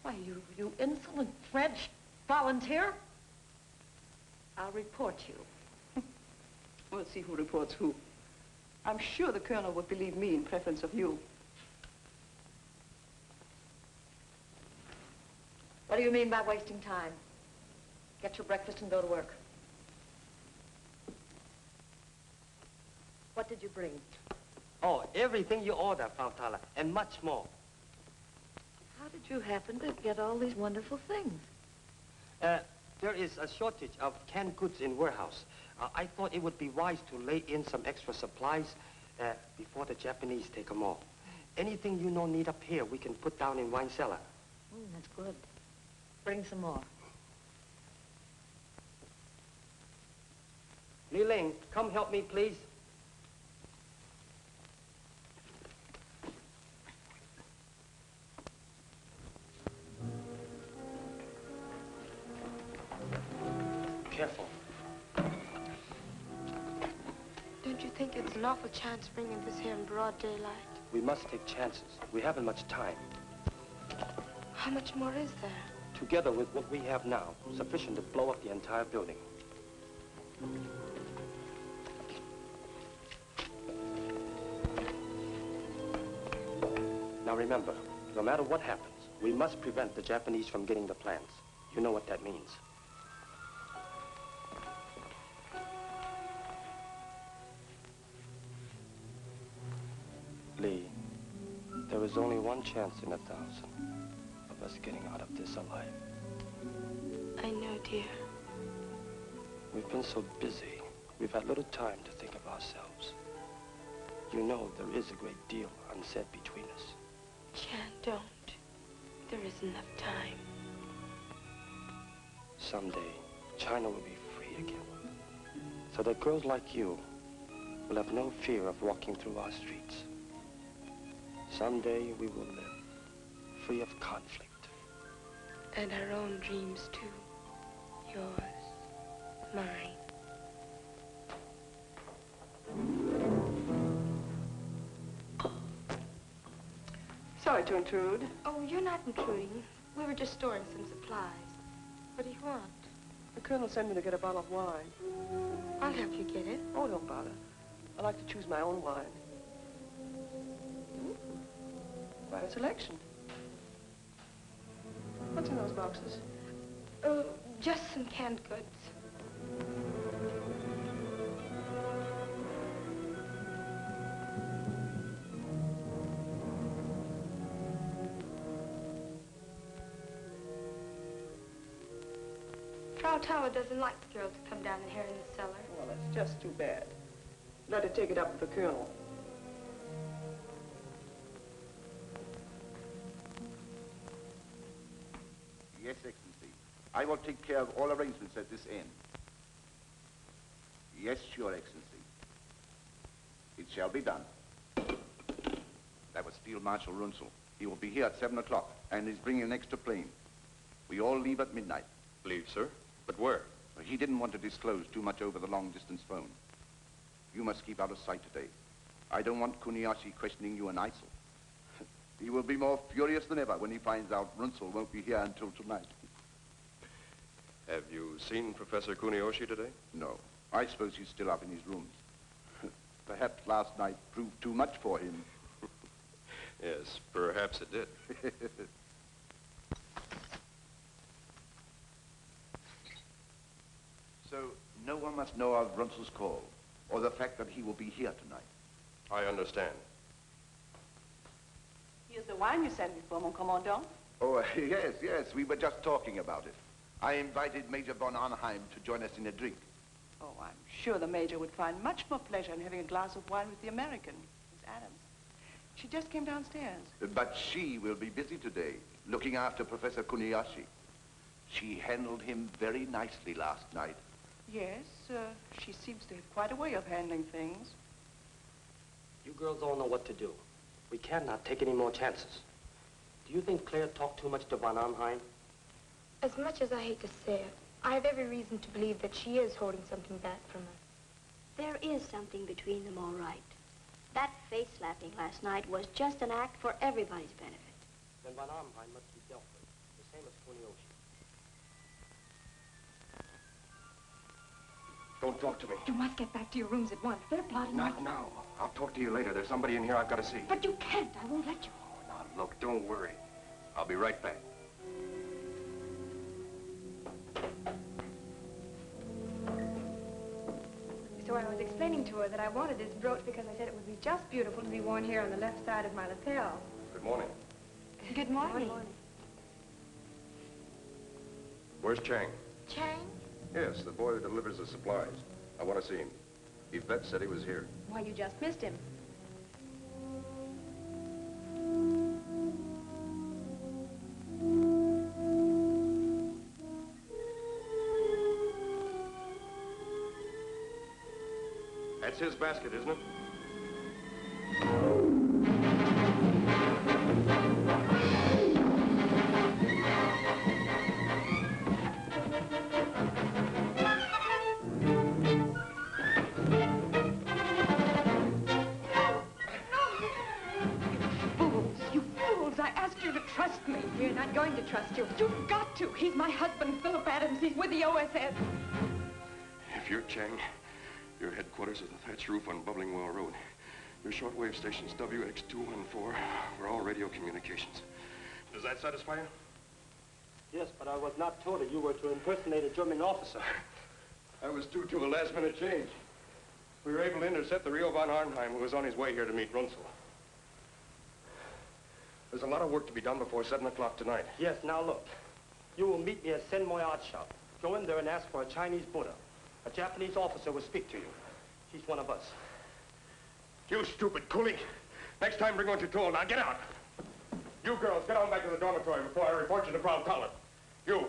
Why, you insolent French volunteer. I'll report you. We'll see who reports who. I'm sure the colonel would believe me in preference of you. What do you mean by wasting time? Get your breakfast and go to work. What did you bring? Oh, everything you order, Frau Thaler, and much more. How did you happen to get all these wonderful things? There is a shortage of canned goods in warehouse. I thought it would be wise to lay in some extra supplies before the Japanese take them all. Anything you know need up here, we can put down in wine cellar. That's good. Bring some more. Li Ling, come help me, please. Careful. Don't you think it's an awful chance bringing this here in broad daylight? We must take chances. We haven't much time. How much more is there? Together with what we have now, sufficient to blow up the entire building. Now remember, no matter what happens, we must prevent the Japanese from getting the plans. You know what that means. Lee, there is only one chance in 1,000 of us getting out of this alive. I know, dear. We've been so busy, we've had little time to think of ourselves. You know there is a great deal unsaid between us. Chan, don't. There isn't enough time. Someday, China will be free again. So that girls like you will have no fear of walking through our streets. Someday we will live free of conflict. And our own dreams, too. Yours, mine. Sorry to intrude. Oh, you're not intruding. We were just storing some supplies. What do you want? The colonel sent me to get a bottle of wine. I'll help you get it. Oh, don't bother. I like to choose my own wine. Quite a selection. What's in those boxes? Oh, just some canned goods. Frau Tauer doesn't like the girls to come down here in the cellar. Well, that's just too bad. Let her take it up with the colonel. Yes, Excellency. I will take care of all arrangements at this end. Yes, Your Excellency. It shall be done. That was Field Marshal Runzel. He will be here at 7 o'clock, and he's bringing an extra plane. We all leave at midnight. Leave, sir? But where? He didn't want to disclose too much over the long-distance phone. You must keep out of sight today. I don't want Kuniyoshi questioning you and Isel. He will be more furious than ever when he finds out Runzel won't be here until tonight. Have you seen Professor Kuniyoshi today? No. I suppose he's still up in his rooms. Perhaps last night proved too much for him. Yes, perhaps it did. So, no one must know of Runzel's call, or the fact that he will be here tonight. I understand. Here's the wine you sent me for, mon commandant. Oh, yes, we were just talking about it. I invited Major von Arnheim to join us in a drink. Oh, I'm sure the Major would find much more pleasure in having a glass of wine with the American, Miss Adams. She just came downstairs. But she will be busy today, looking after Professor Kuniyoshi. She handled him very nicely last night. Yes, she seems to have quite a way of handling things. You girls don't know what to do. We cannot take any more chances. Do you think Claire talked too much to von Arnheim? As much as I hate to say it, I have every reason to believe that she is holding something back from us. There is something between them, all right. That face-slapping last night was just an act for everybody's benefit. Then von Arnheim must be dealt with, the same as Kuniyoshi. Don't talk to me. You must get back to your rooms at once. They're plotting. Not now. I'll talk to you later. There's somebody in here I've got to see. But you can't. I won't let you. Now, look, don't worry. I'll be right back. So I was explaining to her that I wanted this brooch because I said it would be just beautiful to be worn here on the left side of my lapel. Good morning. Good morning. Where's Chang? Chang? Yes, the boy who delivers the supplies. I want to see him. Yvette said he was here. Why, you just missed him. That's his basket, isn't it? You're not going to trust you. You've got to. He's my husband, Philip Adams. He's with the OSS. If you're Chang, your headquarters is the thatch roof on Bubbling Well Road. Your shortwave station's WX214. We're all radio communications. Does that satisfy you? Yes, but I was not told that you were to impersonate a German officer. I was due to a last-minute change. We were able to intercept the Rio von Arnheim, who was on his way here to meet Runzel. There's a lot of work to be done before 7 o'clock tonight. Yes, now look. You will meet me at Senmoy Art Shop. Go in there and ask for a Chinese Buddha. A Japanese officer will speak to you. He's one of us. You stupid coolie. Next time, bring what you're told. Now, get out. You girls, get on back to the dormitory before I report you to Frau Tauer. You,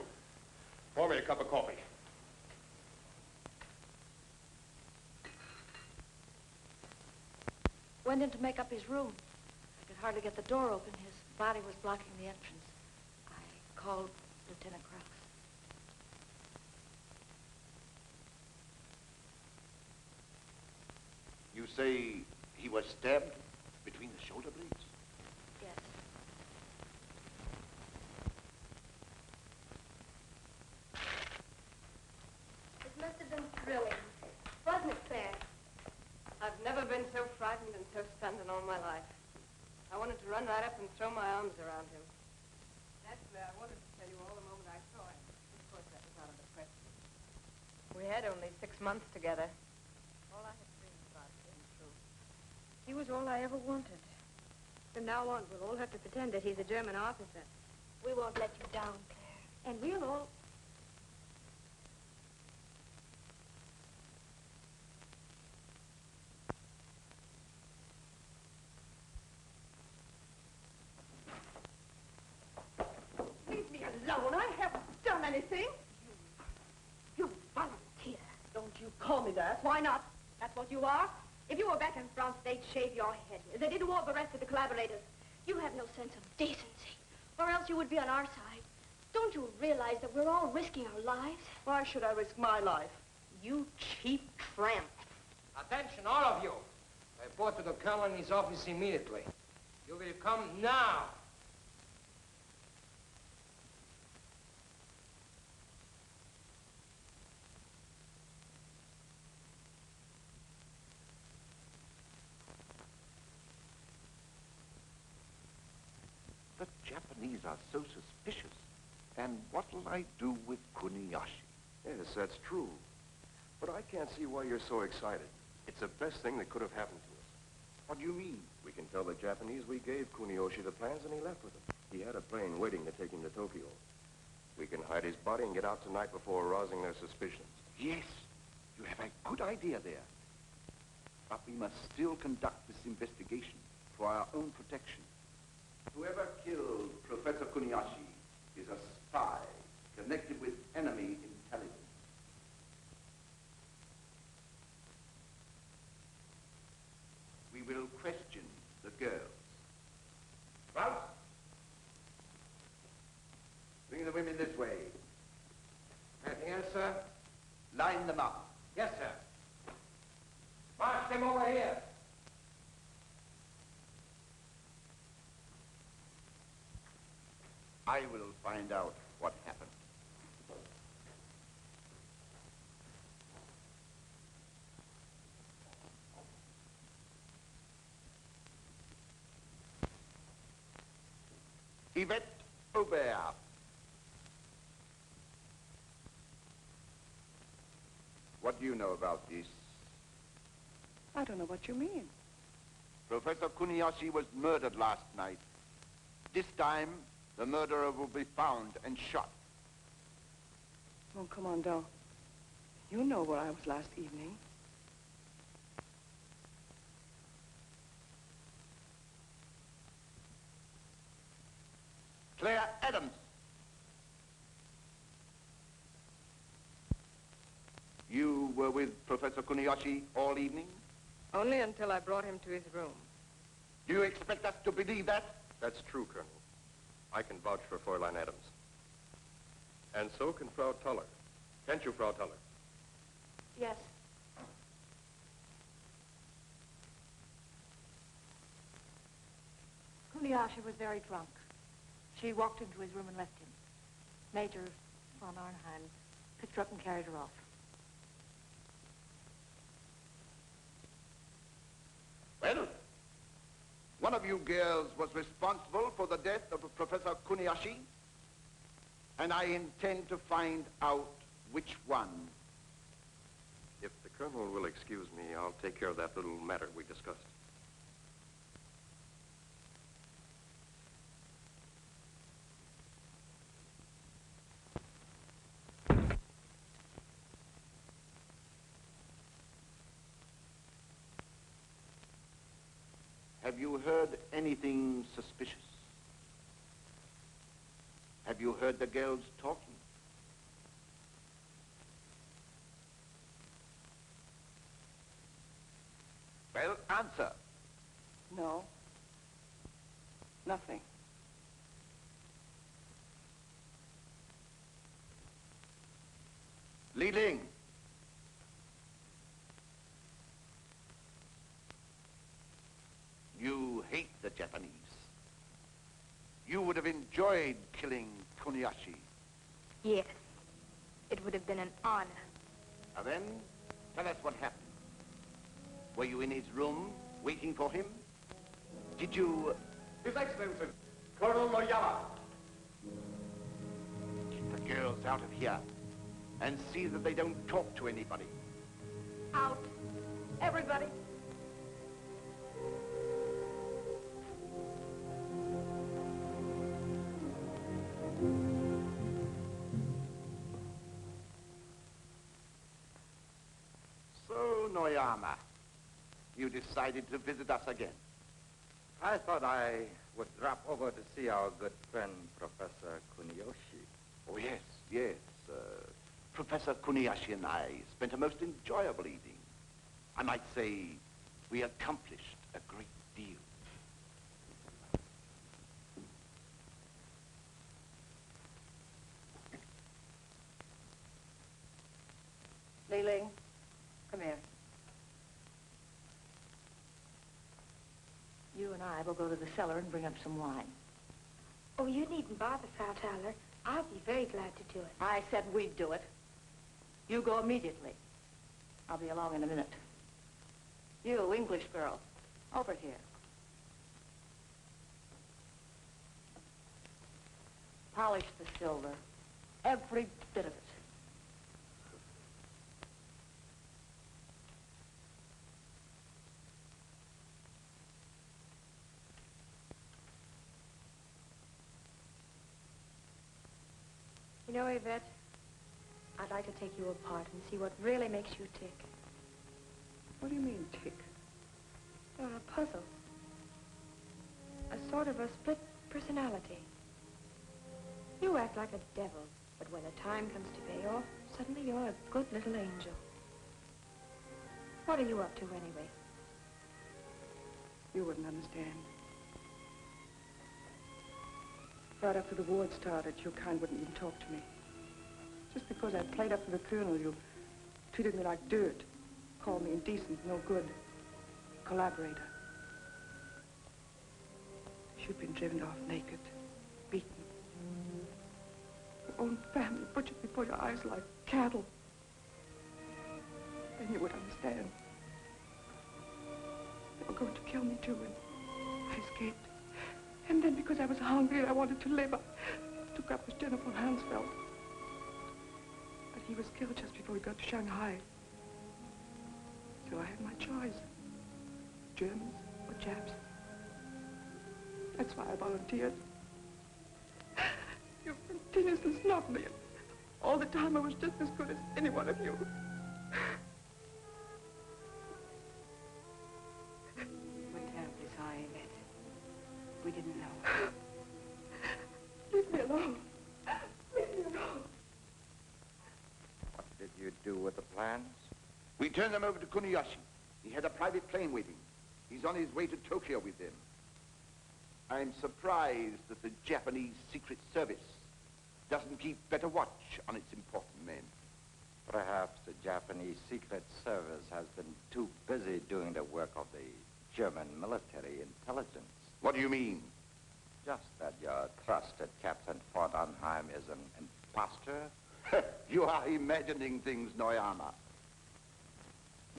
pour me a cup of coffee. Went in to make up his room. I could hardly get the door open. His body was blocking the entrance. I called Lieutenant Krause. You say he was stabbed between the shoulder blades? Yes. It must have been thrilling. Wasn't it, Claire? I've never been so frightened and so stunned in all my life. I wanted to run right up and throw my arms around him. Actually, I wanted to tell you all the moment I saw him. Of course, that was out of the question. We had only 6 months together. All I had dreamed about came true. He was all I ever wanted. From now on, we'll all have to pretend that he's a German officer. We won't let you down, Claire. And we'll all... done anything. You volunteer. Don't you call me that. Why not? That's what you are. If you were back in France, they'd shave your head. As they did to all the rest of the collaborators. You have no sense of decency, or else you would be on our side. Don't you realize that we're all risking our lives? Why should I risk my life? You cheap tramp. Attention, all of you. Report to the colonel in his office immediately. You will come now. The Japanese are so suspicious. And what'll I do with Kuniyoshi? Yes, that's true. But I can't see why you're so excited. It's the best thing that could have happened to us. What do you mean? We can tell the Japanese we gave Kuniyoshi the plans and he left with them. He had a plane waiting to take him to Tokyo. We can hide his body and get out tonight before arousing their suspicions. Yes, you have a good idea there. But we must still conduct this investigation for our own protection. Whoever killed Professor Kuniyoshi is a spy connected with enemy intelligence. We will question the girls. Ralph, bring the women this way. Anything else, sir? Line them up. Yes, sir. March them over here. I will find out what happened. Yvette Aubert. What do you know about this? I don't know what you mean. Professor Kuniyoshi was murdered last night. This time, the murderer will be found and shot. Mon commandant, you know where I was last evening. Claire Adams. You were with Professor Kuniyoshi all evening? Only until I brought him to his room. Do you expect us to believe that? That's true, Colonel. I can vouch for Fräulein Adams. And so can Frau Toller. Can't you, Frau Toller? Yes. Kuniyoshi was very drunk. She walked into his room and left him. Major von Arnheim picked her up and carried her off. Well, one of you girls was responsible for the death of Professor Kuniyoshi, and I intend to find out which one. If the Colonel will excuse me, I'll take care of that little matter we discussed. Have you heard anything suspicious? Have you heard the girls talking? Well, answer. No. Nothing. Li Ling. You hate the Japanese. You would have enjoyed killing Kuniyoshi. Yes. It would have been an honor. Now then, tell us what happened. Were you in his room, waiting for him? Did you... His Excellency, Colonel Noyama. Get the girls out of here and see that they don't talk to anybody. Out. Everybody. So, Noyama, you decided to visit us again. I thought I would drop over to see our good friend, Professor Kuniyoshi. Oh, yes, yes. Professor Kuniyashi and I spent a most enjoyable evening. I might say we accomplished a great deal. Li Ling, come here. You and I will go to the cellar and bring up some wine. Oh, you needn't bother, Frau Thaler. I'll be very glad to do it. I said we'd do it. You go immediately. I'll be along in a minute. You, English girl, over here. Polish the silver. Every bit of it. You know, Yvette, I'd like to take you apart and see what really makes you tick. What do you mean, tick? You're a puzzle. A sort of a split personality. You act like a devil, but when the time comes to pay off, suddenly you're a good little angel. What are you up to, anyway? You wouldn't understand. Right after the war started, your kind wouldn't even talk to me. Just because I played up for the colonel, you treated me like dirt. Called me indecent, no good. Collaborator. You've been driven off naked, beaten. Your own family butchered before your eyes like cattle. Then you would understand. They were going to kill me too, and I escaped. And then because I was hungry and I wanted to live, I took up with General von Hansfeld. But he was killed just before we got to Shanghai. So I had my choice. Germans or Japs. That's why I volunteered. You continuously snubbed me. All the time I was just as good as any one of you. We're terribly sorry, Yvette. We didn't know. Leave me alone. Leave me alone. What did you do with the plans? We turned them over to Kuniyashi. He had a private plane waiting. He's on his way to Tokyo with them. I'm surprised that the Japanese Secret Service doesn't keep better watch on its important men. Perhaps the Japanese Secret Service has been too busy doing the work of the German military intelligence. What do you mean? Just that your trusted Captain von Arnheim is an imposter? You are imagining things, Noyama.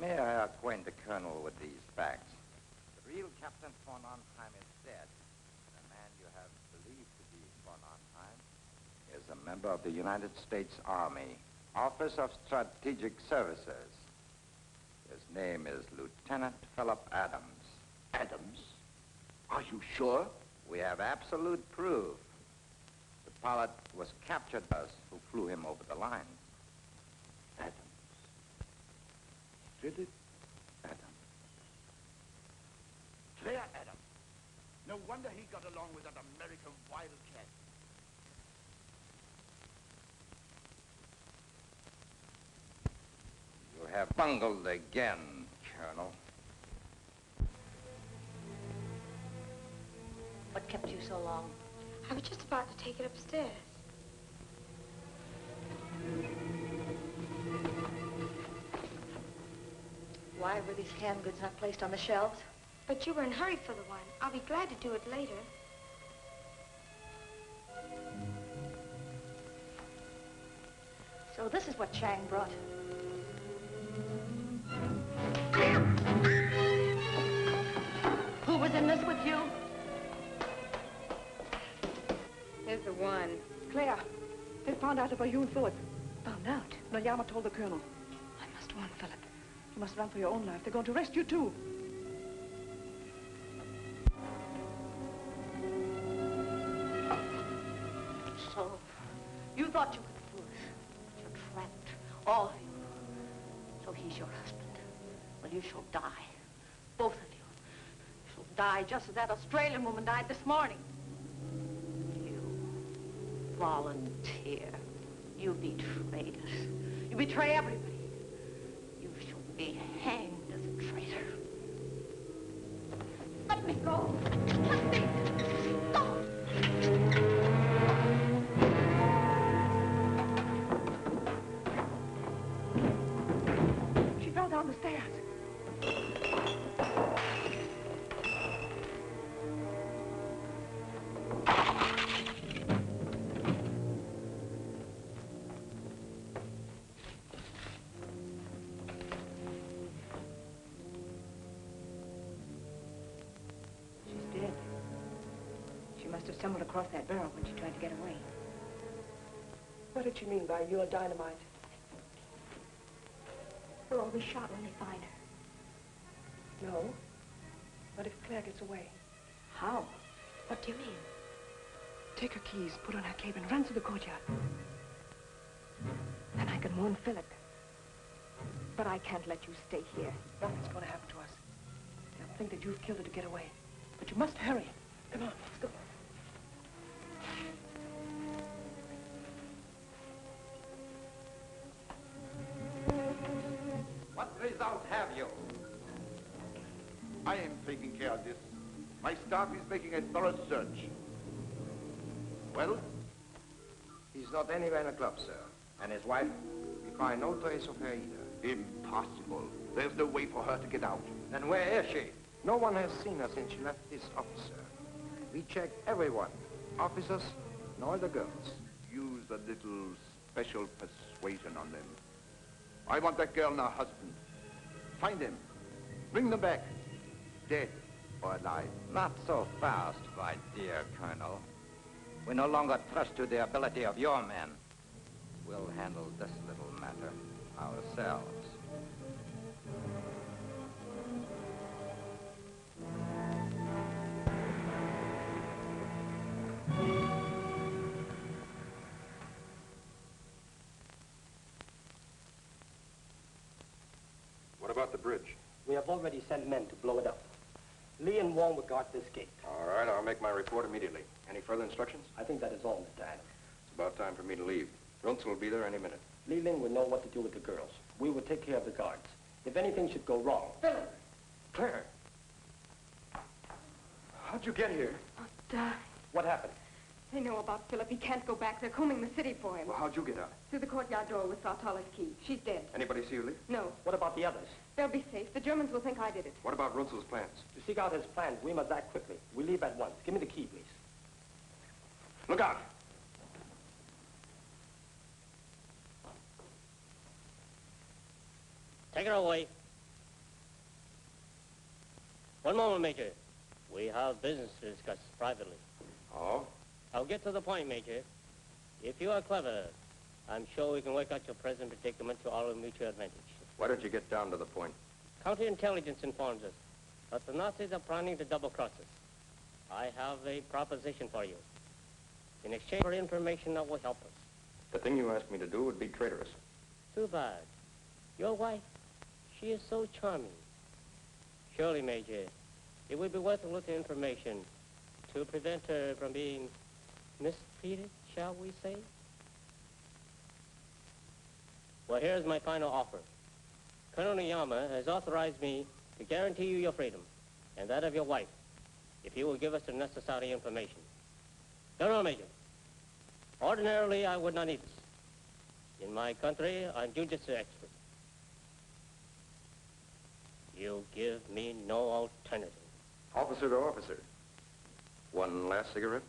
May I acquaint the Colonel with these facts? The real Captain von Arnheim is dead. The man you have believed to be von Arnheim is a member of the United States Army, Office of Strategic Services. His name is Lieutenant Philip Adams. Adams? Are you sure? We have absolute proof. The pilot was captured by us who flew him over the line. Adams. Philip Adams. Claire Adams. No wonder he got along with that American wildcat. You have bungled again, Colonel. What kept you so long? I was just about to take it upstairs. Why were these canned goods not placed on the shelves? But you were in a hurry for the wine. I'll be glad to do it later. So this is what Chang brought. Who was in this with you? Here's the one. Claire, they found out about you and Philip. Found out? Noyama told the Colonel. I must warn Philip. You must run for your own life. They're going to arrest you, too. So, you thought you could fool us. You're trapped. All of you. So he's your husband. Well, you shall die. Both of you. You shall die just as that Australian woman died this morning. You volunteer. You betrayed us. You betray everybody. You should be hanged as a traitor. Let me go. Let me go. She fell down the stairs. Must have stumbled across that barrel when she tried to get away. What did she mean by your dynamite? We'll all be shot when they find her. No. What if Claire gets away? How? What do you mean? Take her keys, put on her cape, and run to the courtyard. Then I can warn Philip. But I can't let you stay here. Nothing's going to happen to us. They'll think that you've killed her to get away. But you must hurry. Come on, let's go. What result have you? I am taking care of this. My staff is making a thorough search. Well? He's not anywhere in the club, sir. And his wife? We find no trace of her either. Impossible. There's no way for her to get out. Then where is she? No one has seen her since she left this office, sir. We checked everyone. Officers and all the girls. Use a little special persuasion on them. I want that girl and her husband. Find them. Bring them back. Dead or alive. Not so fast, my dear Colonel. We no longer trust to the ability of your men. We'll handle this little matter ourselves. What about the bridge? We have already sent men to blow it up. Lee and Wong will guard this gate. All right, I'll make my report immediately. Any further instructions? I think that is all, Mr. Adams. It's about time for me to leave. Runzel will be there any minute. Li Ling will know what to do with the girls. We will take care of the guards. If anything should go wrong... Philip! Claire! How'd you get here? Oh, Di. What happened? They know about Philip. He can't go back. They're combing the city for him. Well, how'd you get out? Through the courtyard door with Sartala's key. She's dead. Anybody see her leave? No. What about the others? They'll be safe. The Germans will think I did it. What about Runzel's plans? To seek out his plans, we must act quickly. We leave at once. Give me the key, please. Look out! Take her away. One moment, Major. We have business to discuss privately. Oh? I'll get to the point, Major. If you are clever, I'm sure we can work out your present predicament to our mutual advantage. Why don't you get down to the point? Counterintelligence informs us that the Nazis are planning to double-cross us. I have a proposition for you. In exchange for information that will help us. The thing you asked me to do would be traitorous. Too bad. Your wife, she is so charming. Surely, Major, it would be worth a little information to prevent her from being mistreated, shall we say? Well, here's my final offer. Colonel Niyama has authorized me to guarantee you your freedom and that of your wife if you will give us the necessary information. No, Major. Ordinarily, I would not need this. In my country, I'm jujitsu expert. You give me no alternative. Officer to officer. One last cigarette?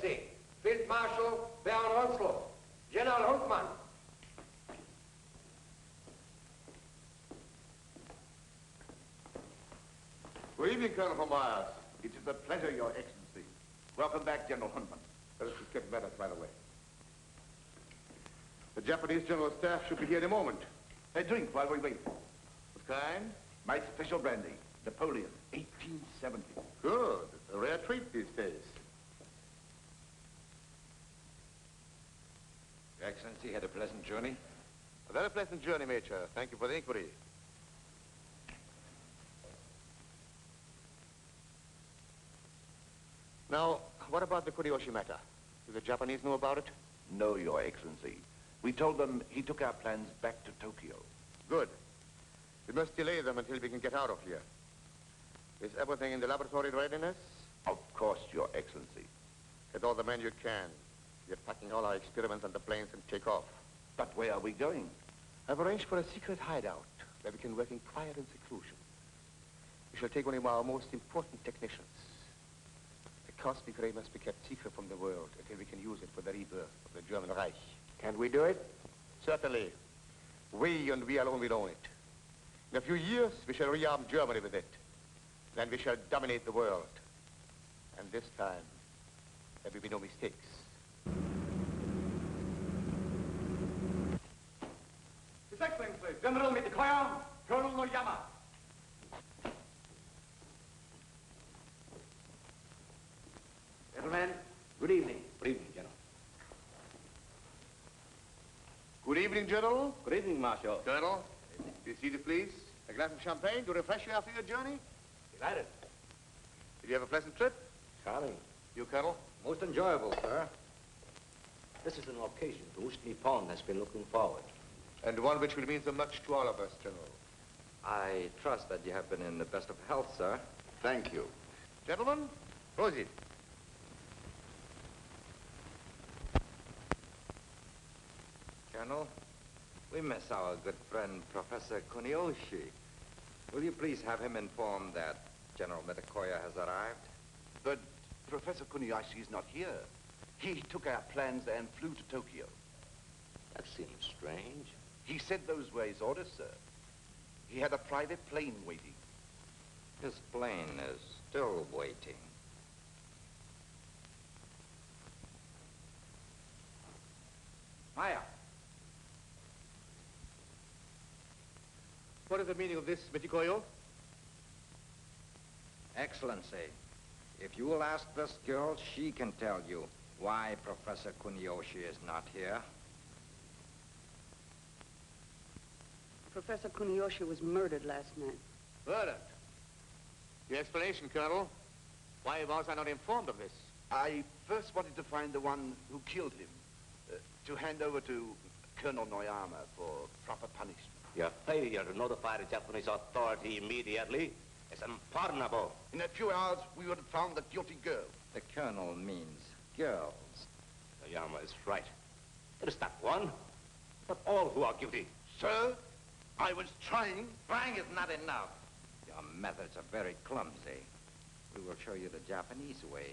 Excellency, Field Marshal Baron Ronslow, General Hultmann. Good evening, Colonel von Myers. It is a pleasure, Your Excellency. Welcome back, General Hunman. Let us just get matters right away. The Japanese General Staff should be here in a moment. A drink while we wait. What kind? My special brandy, Napoleon, 1870. Good. A rare treat these days. Your Excellency had a pleasant journey? A very pleasant journey, Major. Thank you for the inquiry. Now, what about the Kuniyoshi matter? Do the Japanese know about it? No, Your Excellency. We told them he took our plans back to Tokyo. Good. We must delay them until we can get out of here. Is everything in the laboratory in readiness? Of course, Your Excellency. Get all the men you can. We are packing all our experiments on the planes and take off. But where are we going? I've arranged for a secret hideout where we can work in quiet and seclusion. We shall take one of our most important technicians. The cosmic ray must be kept secret from the world until we can use it for the rebirth of the German Reich. Can we do it? Certainly. We and we alone will own it. In a few years, we shall rearm Germany with it. Then we shall dominate the world. And this time, there will be no mistakes. His Excellency, General Mitakoya, Colonel Noyama. Gentlemen, good evening. Good evening, General. Good evening, General. Good evening, Marshal. Colonel, be seated, please. A glass of champagne to refresh you after your journey? Delighted. Did you have a pleasant trip? Charming. You, Colonel? Most enjoyable, sir. This is an occasion to which Nippon has been looking forward. And one which will mean so much to all of us, General. I trust that you have been in the best of health, sir. Thank you. Gentlemen, proceed. Colonel, we miss our good friend, Professor Kuniyoshi. Will you please have him informed that General Mitakoya has arrived? But Professor Kuniyoshi is not here. He took our plans and flew to Tokyo. That seems strange. He said those were his orders, sir. He had a private plane waiting. His plane is still waiting. Maya. What is the meaning of this, Mitikoyo? Excellency, if you will ask this girl, she can tell you why Professor Kuniyoshi is not here. Professor Kuniyoshi was murdered last night. Murdered? The explanation, Colonel. Why was I not informed of this? I first wanted to find the one who killed him, to hand over to Colonel Noyama for proper punishment. Your failure to notify the Japanese authority immediately is unpardonable. In a few hours, we would have found the guilty girl. The colonel means girls. Noyama is right. It is not one, but all who are guilty. Sir, I was trying. Trying is not enough. Your methods are very clumsy. We will show you the Japanese way.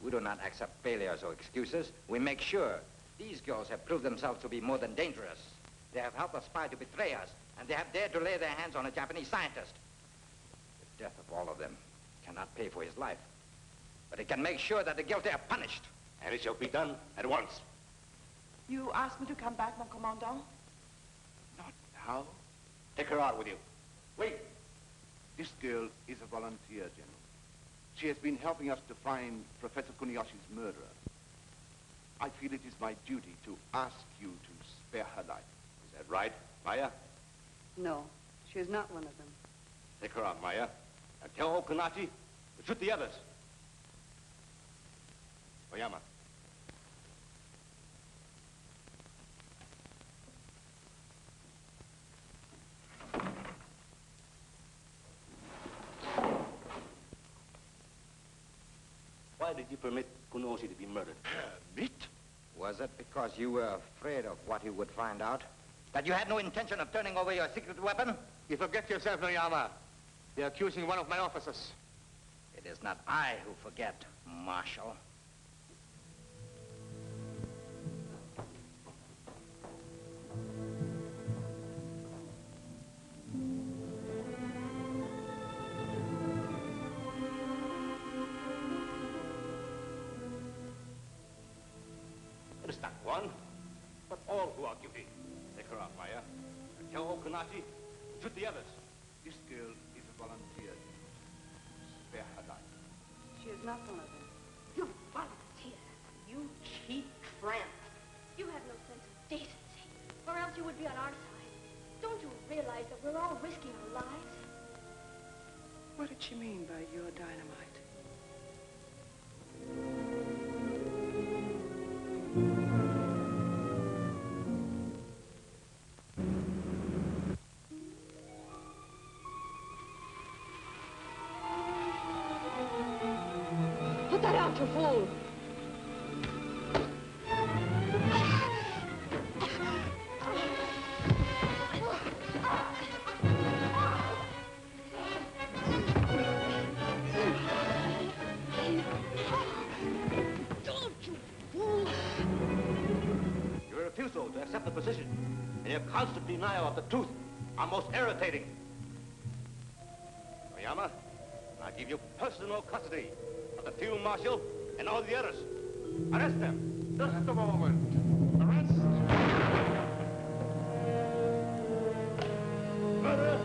We do not accept failures or excuses. We make sure. These girls have proved themselves to be more than dangerous. They have helped a spy to betray us, and they have dared to lay their hands on a Japanese scientist. The death of all of them cannot pay for his life, but it can make sure that the guilty are punished. And it shall be done at once. You asked me to come back, mon commandant? Not now. Take her out with you. Wait. This girl is a volunteer, General. She has been helping us to find Professor Kuniyoshi's murderer. I feel it is my duty to ask you to spare her life. Is that right, Maya? No, she is not one of them. Take her out, Maya. And tell Okanachi to shoot the others. Oyama. Why did you permit Kuniyoshi to be murdered? Permit? Was it because you were afraid of what he would find out? That you had no intention of turning over your secret weapon? You forget yourself, Noyama. You're accusing one of my officers. It is not I who forget, Marshal. one, but all who are guilty. Take her out, Maya. And tell Okanashi, shoot the others. This girl is a volunteer. Spare her life. She is not one of them. You volunteer. You cheap tramp. You have no sense of decency, or else you would be on our side. Don't you realize that we're all risking our lives? What did she mean by your dynamite? Put that out, you fool! Your refusal to accept the position and your constant denial of the truth are most irritating. Oyama, I give you personal custody of the field marshal and all the others. Arrest them. Just a moment. Arrest. Murder.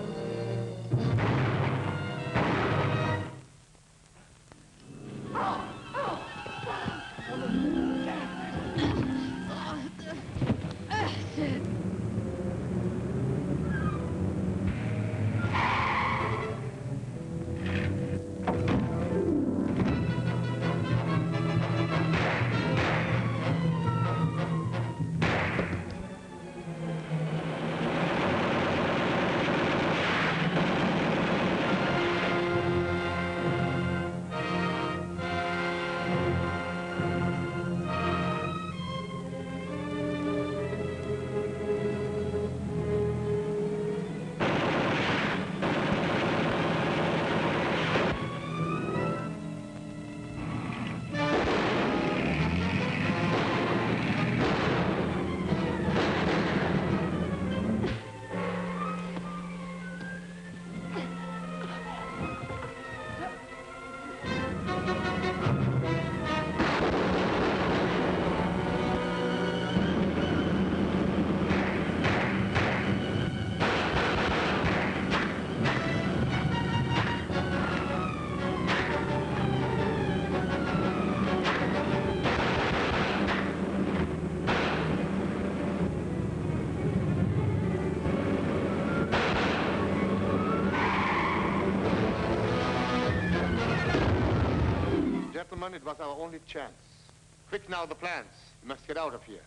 Gentlemen, it was our only chance. Quick now, the plans. We must get out of here.